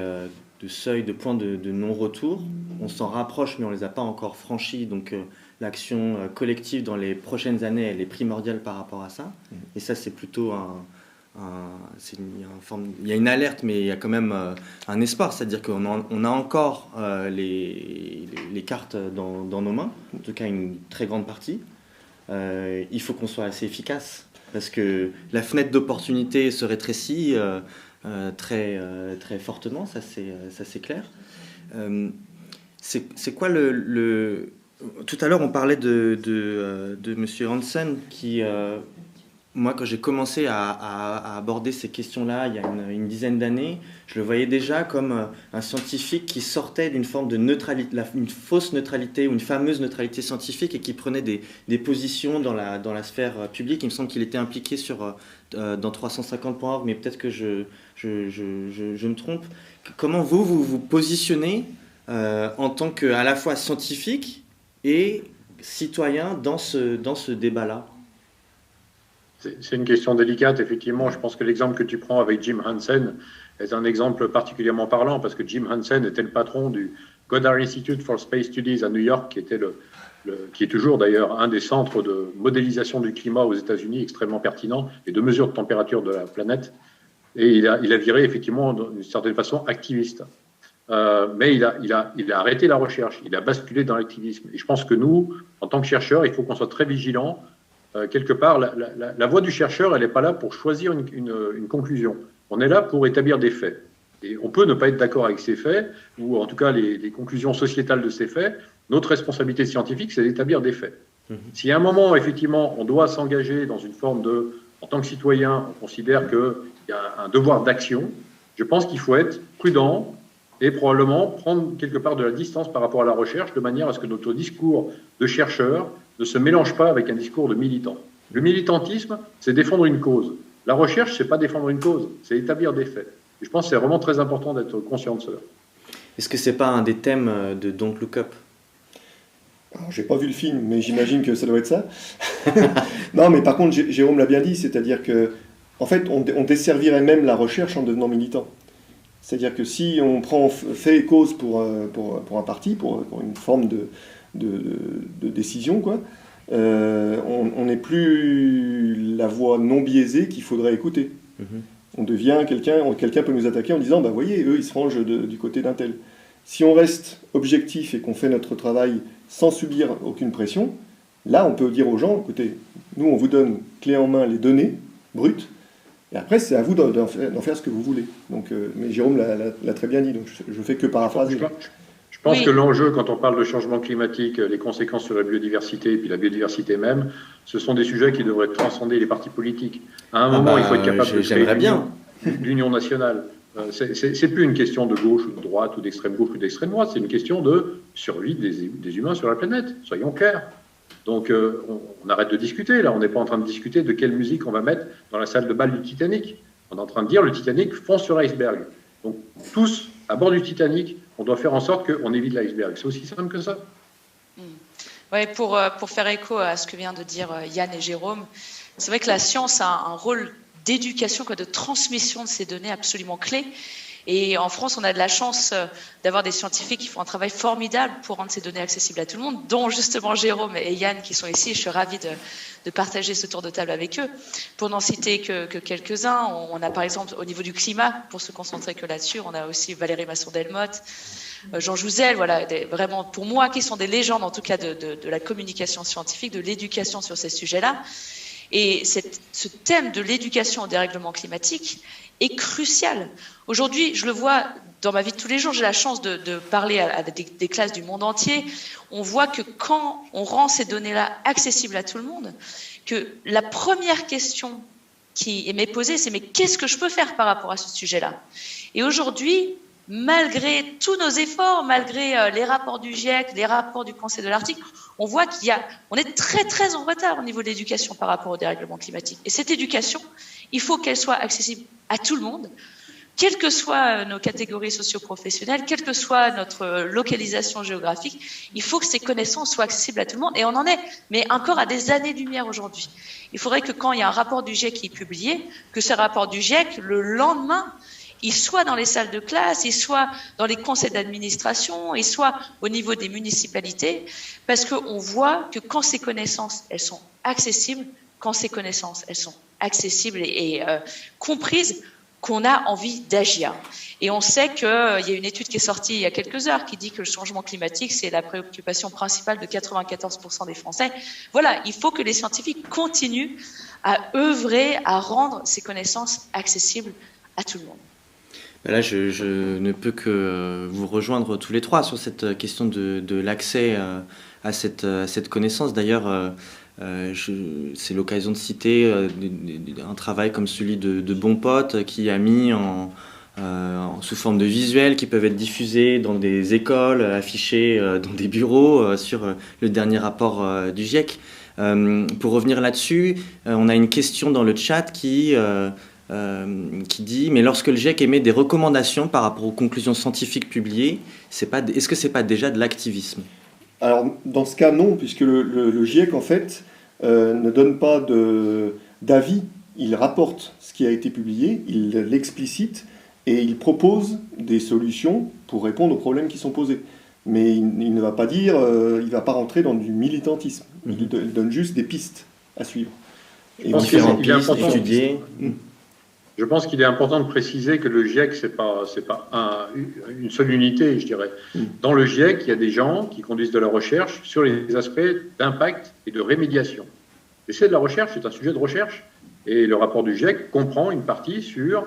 de seuil, de points de non-retour. On s'en rapproche, mais on ne les a pas encore franchis. Donc l'action collective dans les prochaines années, elle est primordiale par rapport à ça. Et ça, c'est plutôt il y a une alerte, mais il y a quand même un espoir. C'est-à-dire qu'on a encore les cartes dans nos mains, en tout cas une très grande partie. Il faut qu'on soit assez efficace parce que la fenêtre d'opportunité se rétrécit très fortement, ça c'est clair. C'est quoi Tout à l'heure, on parlait de Monsieur Hansen qui, moi, quand j'ai commencé à aborder ces questions-là il y a une dizaine d'années, je le voyais déjà comme un scientifique qui sortait d'une forme de neutralité, une fausse neutralité ou une fameuse neutralité scientifique et qui prenait des positions dans la sphère publique. Il me semble qu'il était impliqué dans 350.org, mais peut-être que je me trompe. Comment vous positionnez en tant qu'à la fois scientifique et citoyen dans ce débat-là? C'est une question délicate, effectivement. Je pense que l'exemple que tu prends avec Jim Hansen est un exemple particulièrement parlant, parce que Jim Hansen était le patron du Goddard Institute for Space Studies à New York, qui est toujours d'ailleurs un des centres de modélisation du climat aux États-Unis extrêmement pertinent et de mesure de température de la planète. Et il a viré effectivement d'une certaine façon activiste. Mais il a arrêté la recherche, il a basculé dans l'activisme. Et je pense que nous, en tant que chercheurs, il faut qu'on soit très vigilants. Quelque part, la voie du chercheur, elle n'est pas là pour choisir une conclusion. On est là pour établir des faits. Et on peut ne pas être d'accord avec ces faits, ou en tout cas les conclusions sociétales de ces faits. Notre responsabilité scientifique, c'est d'établir des faits. Si à un moment, effectivement, on doit s'engager dans une forme en tant que citoyen, on considère qu'il y a un devoir d'action, je pense qu'il faut être prudent et probablement prendre quelque part de la distance par rapport à la recherche, de manière à ce que notre discours de chercheur ne se mélange pas avec un discours de militant. Le militantisme, c'est défendre une cause. La recherche, c'est pas défendre une cause, c'est établir des faits. Et je pense que c'est vraiment très important d'être conscient de cela. Est-ce que c'est pas un des thèmes de Don't Look Up? Alors, j'ai pas vu le film, mais j'imagine que ça doit être ça. Non, mais par contre, Jérôme l'a bien dit, c'est-à-dire que, en fait, on desservirait même la recherche en devenant militant. C'est-à-dire que si on prend fait et cause pour un parti, pour une forme de décision, quoi, on n'est plus la voix non biaisée qu'il faudrait écouter. On devient quelqu'un peut nous attaquer en disant, bah voyez, eux ils se rangent du côté d'un tel. Si on reste objectif et qu'on fait notre travail sans subir aucune pression, là on peut dire aux gens, écoutez, nous on vous donne clé en main les données brutes, et après c'est à vous d'en faire ce que vous voulez. Donc, mais Jérôme l'a très bien dit, donc je fais que paraphraser. Je pense que l'enjeu, quand on parle de changement climatique, les conséquences sur la biodiversité, et puis la biodiversité même, ce sont des sujets qui devraient transcender les partis politiques. À un moment, il faut être capable de créer l'union nationale. C'est plus une question de gauche ou de droite, ou d'extrême gauche ou d'extrême droite, c'est une question de survie des humains sur la planète, soyons clairs. Donc on arrête de discuter, là, on n'est pas en train de discuter de quelle musique on va mettre dans la salle de bal du Titanic. On est en train de dire le Titanic fonce sur l'iceberg. Donc tous, à bord du Titanic, on doit faire en sorte qu'on évite l'iceberg. C'est aussi simple que ça. Ouais, pour faire écho à ce que vient de dire Yann et Jérôme, c'est vrai que la science a un rôle d'éducation, de transmission de ces données absolument clés. Et en France, on a de la chance d'avoir des scientifiques qui font un travail formidable pour rendre ces données accessibles à tout le monde, dont justement Jérôme et Yann qui sont ici. Je suis ravie de partager ce tour de table avec eux. Pour n'en citer que quelques-uns, on a par exemple au niveau du climat, pour se concentrer que là-dessus, on a aussi Valérie Masson-Delmotte, Jean Jouzel, voilà, vraiment pour moi qui sont des légendes en tout cas de la communication scientifique, de l'éducation sur ces sujets-là. Et ce thème de l'éducation au dérèglement climatique est crucial. Aujourd'hui, je le vois dans ma vie de tous les jours, j'ai la chance de parler à des classes du monde entier. On voit que quand on rend ces données-là accessibles à tout le monde, que la première question qui m'est posée, c'est mais qu'est-ce que je peux faire par rapport à ce sujet-là? Et aujourd'hui, malgré tous nos efforts, malgré les rapports du GIEC, les rapports du Conseil de l'Arctique, on voit on est très très en retard au niveau de l'éducation par rapport au dérèglement climatique. Et cette éducation, il faut qu'elle soit accessible à tout le monde, quelles que soient nos catégories socio-professionnelles, quelle que soit notre localisation géographique, il faut que ces connaissances soient accessibles à tout le monde. Et on en est, mais encore à des années-lumière aujourd'hui. Il faudrait que quand il y a un rapport du GIEC qui est publié, que ce rapport du GIEC, le lendemain, il soit dans les salles de classe, il soit dans les conseils d'administration, il soit au niveau des municipalités, parce qu'on voit que quand ces connaissances, elles sont accessibles, et comprises, qu'on a envie d'agir. Et on sait qu'il y a une étude qui est sortie il y a quelques heures qui dit que le changement climatique, c'est la préoccupation principale de 94% des Français. Voilà, il faut que les scientifiques continuent à œuvrer, à rendre ces connaissances accessibles à tout le monde. Là, je ne peux que vous rejoindre tous les trois sur cette question de l'accès à cette connaissance. D'ailleurs, c'est l'occasion de citer un travail comme celui de Bonpote qui a mis sous forme de visuels qui peuvent être diffusés dans des écoles, affichés dans des bureaux sur le dernier rapport du GIEC. Pour revenir là-dessus, on a une question dans le chat qui dit « Mais lorsque le GIEC émet des recommandations par rapport aux conclusions scientifiques publiées, est-ce que ce n'est pas déjà de l'activisme ?» Alors, dans ce cas, non, puisque le GIEC, en fait, ne donne pas d'avis. Il rapporte ce qui a été publié, il l'explicite, et il propose des solutions pour répondre aux problèmes qui sont posés. Mais il ne va pas dire, il ne va pas rentrer dans du militantisme. Il donne juste des pistes à suivre. Et différentes pistes, étudier. Je pense qu'il est important de préciser que le GIEC, c'est pas une seule unité, je dirais. Dans le GIEC, il y a des gens qui conduisent de la recherche sur les aspects d'impact et de rémédiation. Et c'est de la recherche, c'est un sujet de recherche. Et le rapport du GIEC comprend une partie sur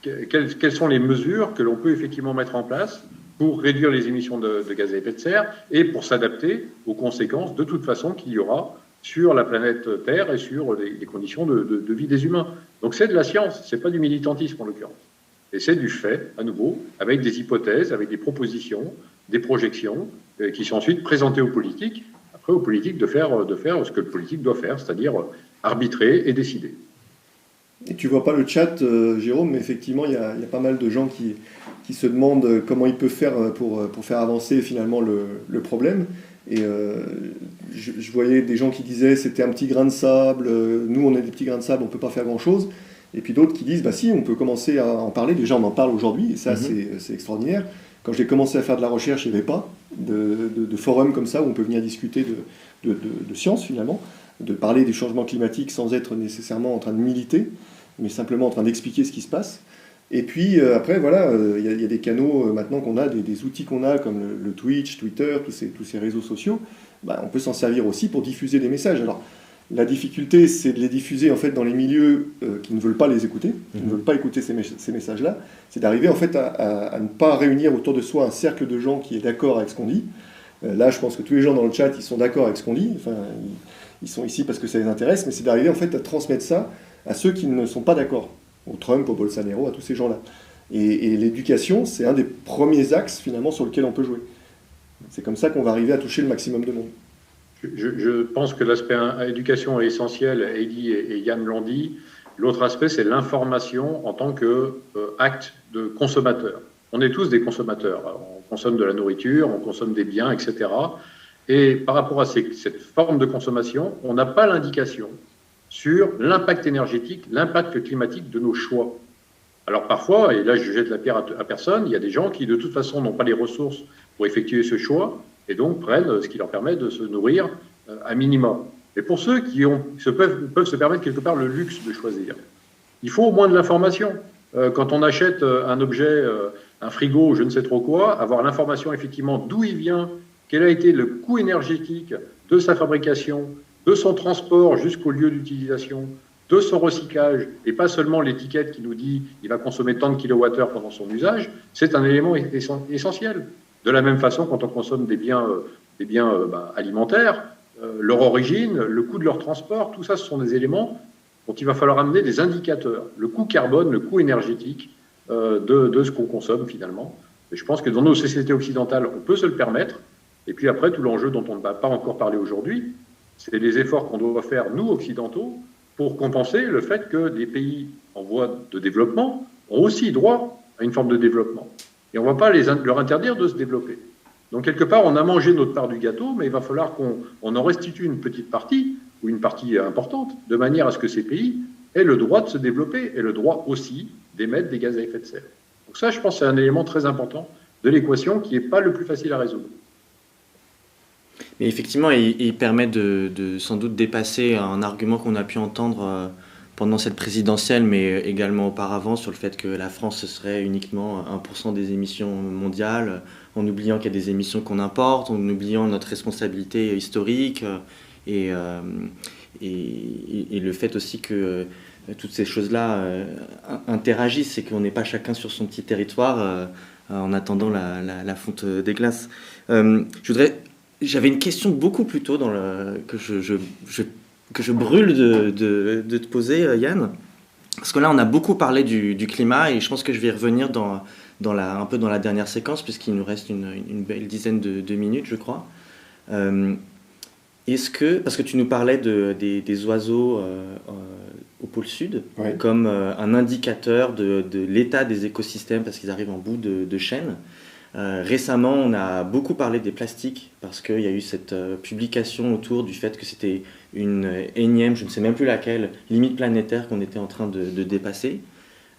quelles sont les mesures que l'on peut effectivement mettre en place pour réduire les émissions de gaz à effet de serre et pour s'adapter aux conséquences de toute façon qu'il y aura sur la planète Terre et sur les conditions de vie des humains. Donc c'est de la science, c'est pas du militantisme en l'occurrence. Et c'est du fait, à nouveau, avec des hypothèses, avec des propositions, des projections, qui sont ensuite présentées aux politiques, après aux politiques de faire ce que le politique doit faire, c'est-à-dire arbitrer et décider. Et tu vois pas le chat, Jérôme, mais effectivement, il y a pas mal de gens qui se demandent comment ils peuvent faire pour faire avancer finalement le problème. Et je voyais des gens qui disaient c'était un petit grain de sable, nous on est des petits grains de sable, on ne peut pas faire grand-chose. Et puis d'autres qui disent bah si, on peut commencer à en parler. Déjà on en parle aujourd'hui, et ça c'est extraordinaire. Quand j'ai commencé à faire de la recherche, il n'y avait pas de forum comme ça où on peut venir discuter de science finalement, de parler des changements climatiques sans être nécessairement en train de militer, mais simplement en train d'expliquer ce qui se passe. Et puis après, voilà, il y a des canaux maintenant qu'on a, des outils qu'on a, comme le Twitch, Twitter, tous ces réseaux sociaux, bah, on peut s'en servir aussi pour diffuser des messages. Alors, la difficulté, c'est de les diffuser en fait dans les milieux qui ne veulent pas les écouter, qui ne veulent pas écouter ces messages-là. C'est d'arriver en fait à ne pas réunir autour de soi un cercle de gens qui est d'accord avec ce qu'on dit. Là, je pense que tous les gens dans le chat, ils sont d'accord avec ce qu'on dit. Enfin, ils sont ici parce que ça les intéresse, mais c'est d'arriver en fait à transmettre ça à ceux qui ne sont pas d'accord, au Trump, au Bolsonaro, à tous ces gens-là. Et l'éducation, c'est un des premiers axes finalement sur lequel on peut jouer. C'est comme ça qu'on va arriver à toucher le maximum de monde. Je pense que l'aspect éducation est essentiel, Heidi et Yann l'ont dit. L'autre aspect, c'est l'information en tant qu'acte de consommateur. On est tous des consommateurs. On consomme de la nourriture, on consomme des biens, etc. Et par rapport à cette forme de consommation, on n'a pas l'indication sur l'impact énergétique, l'impact climatique de nos choix. Alors parfois, et là je jette la pierre à personne, il y a des gens qui de toute façon n'ont pas les ressources pour effectuer ce choix et donc prennent ce qui leur permet de se nourrir à minima. Et pour ceux qui peuvent se permettre quelque part le luxe de choisir, il faut au moins de l'information. Quand on achète un objet, un frigo, je ne sais trop quoi, avoir l'information effectivement d'où il vient, quel a été le coût énergétique de sa fabrication, de son transport jusqu'au lieu d'utilisation, de son recyclage, et pas seulement l'étiquette qui nous dit qu'il va consommer tant de kilowattheures pendant son usage, c'est un élément essentiel. De la même façon, quand on consomme des biens alimentaires, leur origine, le coût de leur transport, tout ça, ce sont des éléments dont il va falloir amener des indicateurs. Le coût carbone, le coût énergétique de ce qu'on consomme finalement. Et je pense que dans nos sociétés occidentales, on peut se le permettre. Et puis après, tout l'enjeu dont on ne va pas encore parler aujourd'hui, c'est les efforts qu'on doit faire, nous, occidentaux, pour compenser le fait que des pays en voie de développement ont aussi droit à une forme de développement. Et on ne va pas leur interdire de se développer. Donc, quelque part, on a mangé notre part du gâteau, mais il va falloir qu'on en restitue une petite partie, ou une partie importante, de manière à ce que ces pays aient le droit de se développer et le droit aussi d'émettre des gaz à effet de serre. Donc ça, je pense que c'est un élément très important de l'équation qui n'est pas le plus facile à résoudre. Mais effectivement, il permet de sans doute dépasser un argument qu'on a pu entendre pendant cette présidentielle, mais également auparavant, sur le fait que la France, ce serait uniquement 1% des émissions mondiales, en oubliant qu'il y a des émissions qu'on importe, en oubliant notre responsabilité historique, et le fait aussi que toutes ces choses-là interagissent et qu'on n'est pas chacun sur son petit territoire en attendant la fonte des glaces. J'avais une question beaucoup plus tôt que je brûle de te poser, Yann. Parce que là, on a beaucoup parlé du climat et je pense que je vais y revenir un peu dans la dernière séquence, puisqu'il nous reste une belle dizaine de minutes, je crois. Parce que tu nous parlais des oiseaux au pôle sud, ouais, comme un indicateur de l'état des écosystèmes, parce qu'ils arrivent en bout de chaîne. Récemment, on a beaucoup parlé des plastiques, parce qu'il y a eu cette publication autour du fait que c'était une énième, je ne sais même plus laquelle, limite planétaire qu'on était en train de dépasser.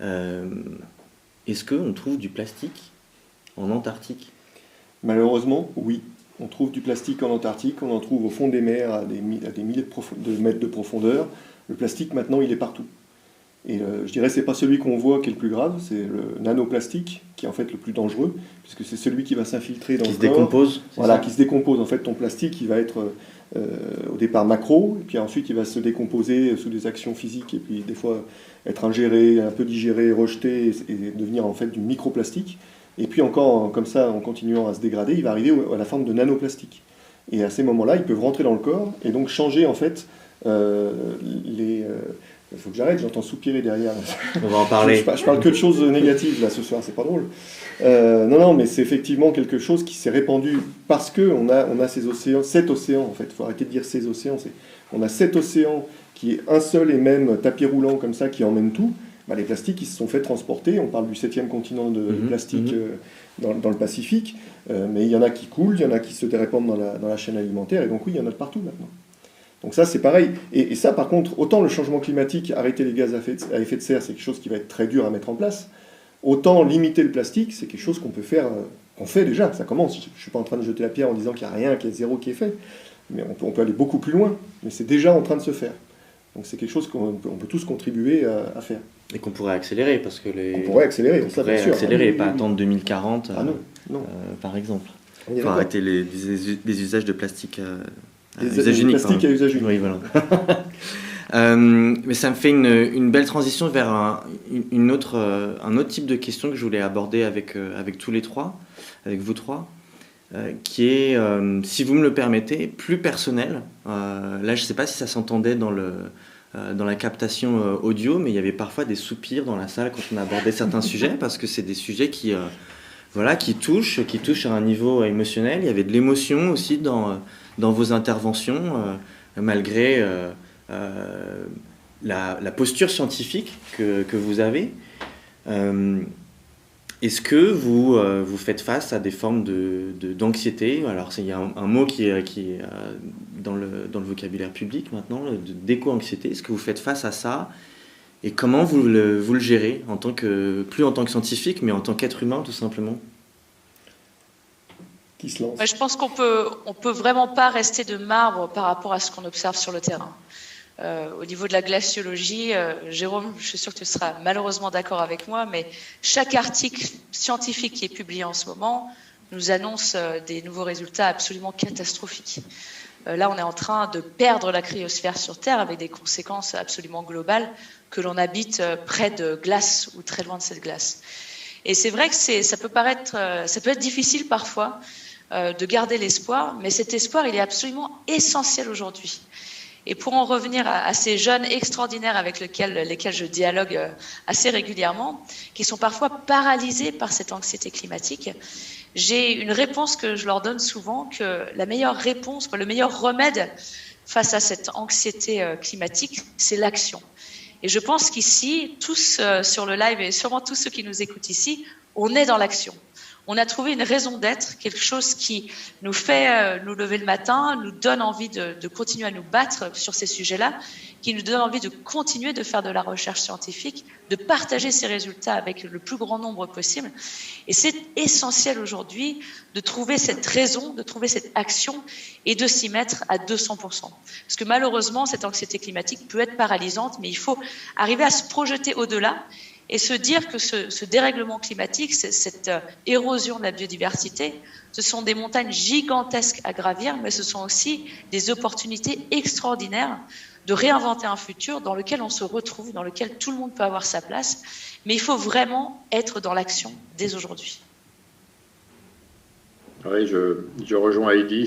Est-ce qu'on trouve du plastique en Antarctique ? Malheureusement, oui. On trouve du plastique en Antarctique, on en trouve au fond des mers à des milliers de mètres de profondeur. Le plastique, maintenant, il est partout. Et je dirais que ce n'est pas celui qu'on voit qui est le plus grave, c'est le nanoplastique qui est en fait le plus dangereux, puisque c'est celui qui va s'infiltrer dans le corps. Qui se décompose. Voilà, qui se décompose. En fait, ton plastique, il va être au départ macro, et puis ensuite il va se décomposer sous des actions physiques, et puis des fois être ingéré, un peu digéré, rejeté, et devenir en fait du microplastique. Et puis encore, comme ça, en continuant à se dégrader, il va arriver à la forme de nanoplastique. Et à ces moments-là, ils peuvent rentrer dans le corps et donc changer en fait il faut que j'arrête, j'entends soupirer derrière. On va en parler. Je parle que de choses négatives là ce soir, c'est pas drôle. Non, mais c'est effectivement quelque chose qui s'est répandu parce qu'on a ces océans, 7 océans en fait. Il faut arrêter de dire ces océans. On a 7 océans qui est un seul et même tapis roulant comme ça qui emmène tout. Les plastiques, ils se sont fait transporter. On parle du 7e continent de plastique dans le Pacifique. Mais il y en a qui coulent, il y en a qui se répandent dans la chaîne alimentaire. Et donc oui, il y en a de partout maintenant. Donc ça, c'est pareil. Et ça, par contre, autant le changement climatique, arrêter les gaz à effet de serre, c'est quelque chose qui va être très dur à mettre en place. Autant limiter le plastique, c'est quelque chose qu'on peut faire, qu'on fait déjà. Ça commence. Je ne suis pas en train de jeter la pierre en disant qu'il n'y a rien, qu'il y a zéro qui est fait. Mais on peut aller beaucoup plus loin. Mais c'est déjà en train de se faire. Donc c'est quelque chose qu'on peut tous contribuer à faire. Et qu'on pourrait accélérer, parce que on pourrait accélérer, ça, bien sûr. Pas attendre 2040, non. Par exemple. Il faut arrêter les usages de plastique à usage unique. Plastique à usage unique. Oui, voilà. Mais ça me fait une belle transition vers un autre type de question que je voulais aborder avec tous les trois, avec vous trois, qui est, si vous me le permettez, plus personnel. Là, je ne sais pas si ça s'entendait dans la captation audio, mais il y avait parfois des soupirs dans la salle quand on abordait certains sujets, parce que c'est des sujets qui touchent à un niveau émotionnel. Il y avait de l'émotion aussi dans vos interventions, malgré la posture scientifique que vous avez. Est-ce que vous faites face à des formes d'anxiété ? Alors, il y a un mot qui est dans le vocabulaire public maintenant, d'éco-anxiété. Est-ce que vous faites face à ça ? Et comment vous le gérez, plus en tant que scientifique, mais en tant qu'être humain, tout simplement ? Qui se lance ? Je pense qu'on peut vraiment pas rester de marbre par rapport à ce qu'on observe sur le terrain. Au niveau de la glaciologie, Jérôme, je suis sûr que tu seras malheureusement d'accord avec moi, mais chaque article scientifique qui est publié en ce moment nous annonce des nouveaux résultats absolument catastrophiques. Là, on est en train de perdre la cryosphère sur Terre avec des conséquences absolument globales, que l'on habite près de glace ou très loin de cette glace. Et c'est vrai que ça peut être difficile parfois de garder l'espoir, mais cet espoir, il est absolument essentiel aujourd'hui. Et pour en revenir à ces jeunes extraordinaires avec lesquels je dialogue assez régulièrement, qui sont parfois paralysés par cette anxiété climatique, j'ai une réponse que je leur donne souvent, que la meilleure réponse, le meilleur remède face à cette anxiété climatique, c'est l'action. Et je pense qu'ici, tous sur le live et sûrement tous ceux qui nous écoutent ici, on est dans l'action. on a trouvé une raison d'être, quelque chose qui nous fait nous lever le matin, nous donne envie de continuer à nous battre sur ces sujets-là, qui nous donne envie de continuer de faire de la recherche scientifique, de partager ces résultats avec le plus grand nombre possible. Et c'est essentiel aujourd'hui de trouver cette raison, de trouver cette action et de s'y mettre à 200%. Parce que malheureusement, cette anxiété climatique peut être paralysante, mais il faut arriver à se projeter au-delà et se dire que ce dérèglement climatique, cette érosion de la biodiversité, ce sont des montagnes gigantesques à gravir, mais ce sont aussi des opportunités extraordinaires de réinventer un futur dans lequel on se retrouve, dans lequel tout le monde peut avoir sa place. Mais il faut vraiment être dans l'action dès aujourd'hui. Oui, je rejoins Heidi.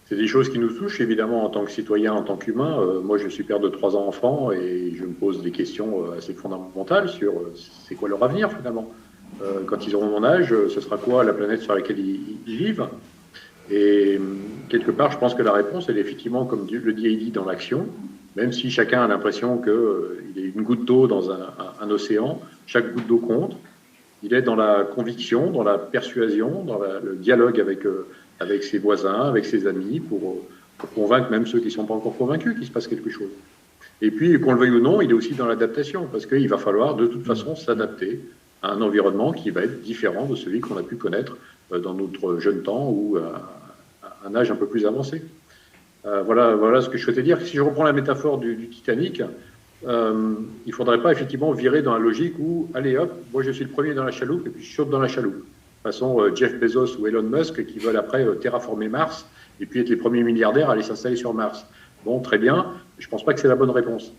C'est des choses qui nous touchent, évidemment, en tant que citoyen, en tant qu'humain. Moi, je suis père de 3 enfants et je me pose des questions assez fondamentales sur c'est quoi leur avenir, finalement. Quand ils auront mon âge, ce sera quoi la planète sur laquelle ils vivent? Et quelque part, je pense que la réponse, elle est effectivement, comme le dit Heidi, dans l'action. Même si chacun a l'impression qu'il est une goutte d'eau dans un océan, chaque goutte d'eau compte. Il est dans la conviction, dans la persuasion, dans le dialogue avec ses voisins, avec ses amis, pour convaincre même ceux qui ne sont pas encore convaincus qu'il se passe quelque chose. Et puis, qu'on le veuille ou non, il est aussi dans l'adaptation, parce qu'il va falloir de toute façon s'adapter à un environnement qui va être différent de celui qu'on a pu connaître dans notre jeune temps ou à un âge un peu plus avancé. Voilà ce que je souhaitais dire. Si je reprends la métaphore du Titanic, il ne faudrait pas effectivement virer dans la logique où, allez hop, moi je suis le premier dans la chaloupe et puis je saute dans la chaloupe. De toute façon, Jeff Bezos ou Elon Musk qui veulent après terraformer Mars et puis être les premiers milliardaires à aller s'installer sur Mars. Bon, très bien, je ne pense pas que c'est la bonne réponse.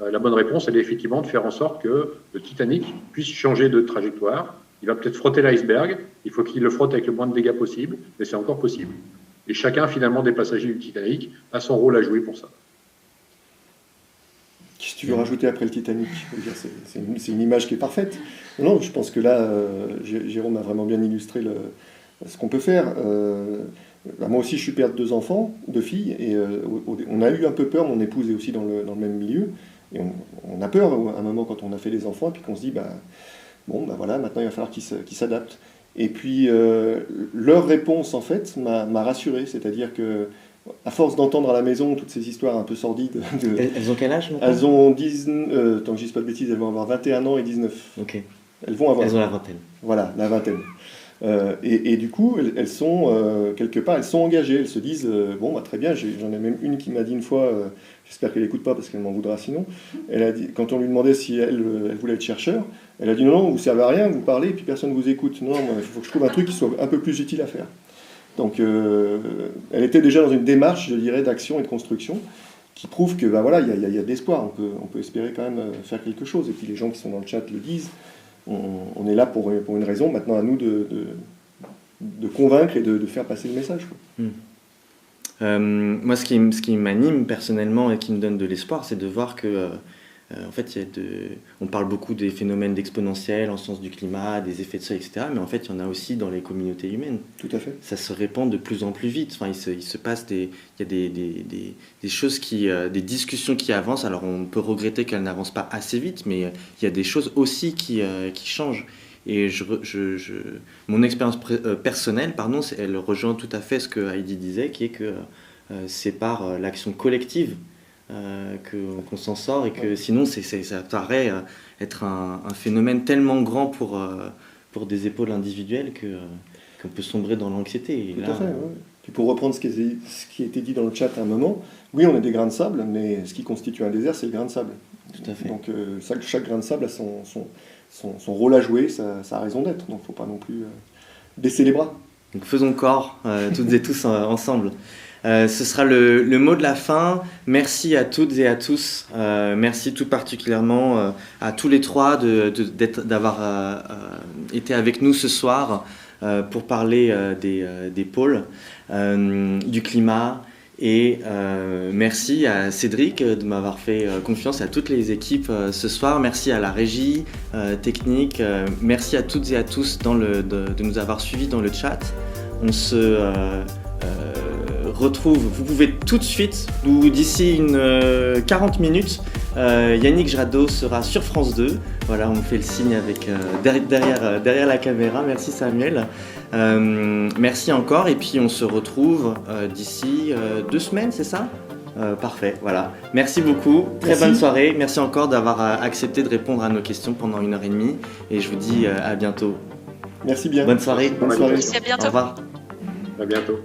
La bonne réponse, elle est effectivement de faire en sorte que le Titanic puisse changer de trajectoire. Il va peut-être frotter l'iceberg, il faut qu'il le frotte avec le moins de dégâts possible, mais c'est encore possible. Et chacun, finalement, des passagers du Titanic a son rôle à jouer pour ça. Qu'est-ce que tu veux rajouter après le Titanic? C'est une image qui est parfaite. Non, je pense que là, Jérôme a vraiment bien illustré ce qu'on peut faire. Moi aussi, je suis père de 2 enfants, 2 filles, et on a eu un peu peur, mon épouse est aussi dans le même milieu, et on a peur à un moment quand on a fait des enfants, et puis qu'on se dit, voilà, maintenant il va falloir qu'ils s'adaptent. Et puis, leur réponse, en fait, m'a rassuré, c'est-à-dire que à force d'entendre à la maison toutes ces histoires un peu sordides... Elles ont quel âge maintenant? Elles ont 10... tant que je ne dis pas de bêtises, elles vont avoir 21 ans et 19. Ok. Elles ont la vingtaine. Voilà, la vingtaine. Et du coup, elles sont, quelque part, elles sont engagées. Elles se disent, très bien, j'en ai même une qui m'a dit une fois, j'espère qu'elle n'écoute pas parce qu'elle m'en voudra sinon, elle a dit, quand on lui demandait si elle voulait être chercheur, elle a dit non, vous ne servez à rien, vous parlez et puis personne ne vous écoute. Non, il faut que je trouve un truc qui soit un peu plus utile à faire. Donc, elle était déjà dans une démarche, je dirais, d'action et de construction qui prouve que, il y a de l'espoir. On peut espérer quand même faire quelque chose. Et puis les gens qui sont dans le chat le disent. On est là pour une raison. Maintenant, à nous de convaincre et de faire passer le message. Moi, ce qui m'anime personnellement et qui me donne de l'espoir, c'est de voir que en fait, on parle beaucoup des phénomènes d'exponentiel en sens du climat, des effets de seuil, etc. Mais en fait, il y en a aussi dans les communautés humaines. Tout à fait. Ça se répand de plus en plus vite. Enfin, il se passe il y a des choses des discussions qui avancent. Alors, on peut regretter qu'elles n'avancent pas assez vite, mais il y a des choses aussi qui changent. Et mon expérience personnelle, elle rejoint tout à fait ce que Heidi disait, qui est que c'est par l'action collective qu'on s'en sort, et que sinon ça paraît être un phénomène tellement grand pour des épaules individuelles qu'on peut sombrer dans l'anxiété. Tout à fait, ouais. Puis pour reprendre ce qui a été dit dans le chat à un moment, oui, on est des grains de sable, mais ce qui constitue un désert, c'est le grain de sable. Tout à fait. Donc chaque grain de sable a son rôle à jouer, sa raison d'être. Donc il ne faut pas non plus baisser les bras. Donc faisons corps, toutes et tous ensemble. Ce sera le mot de la fin. Merci à toutes et à tous. Merci tout particulièrement à tous les 3 d'avoir été avec nous ce soir pour parler des pôles, du climat. Et merci à Cédric de m'avoir fait confiance, à toutes les équipes ce soir. Merci à la régie technique. Merci à toutes et à tous de nous avoir suivis dans le chat. On se retrouve, vous pouvez tout de suite, d'ici 40 minutes, Yannick Jadot sera sur France 2. Voilà, on me fait le signe avec, derrière la caméra. Merci Samuel. Merci encore. Et puis on se retrouve d'ici 2 semaines, c'est ça ? Parfait, voilà. Merci beaucoup. Très bonne soirée. Merci encore d'avoir accepté de répondre à nos questions pendant 1h30. Et je vous dis à bientôt. Merci bien. Bonne soirée. Bonne soirée. Merci, à bientôt. Au revoir. À bientôt.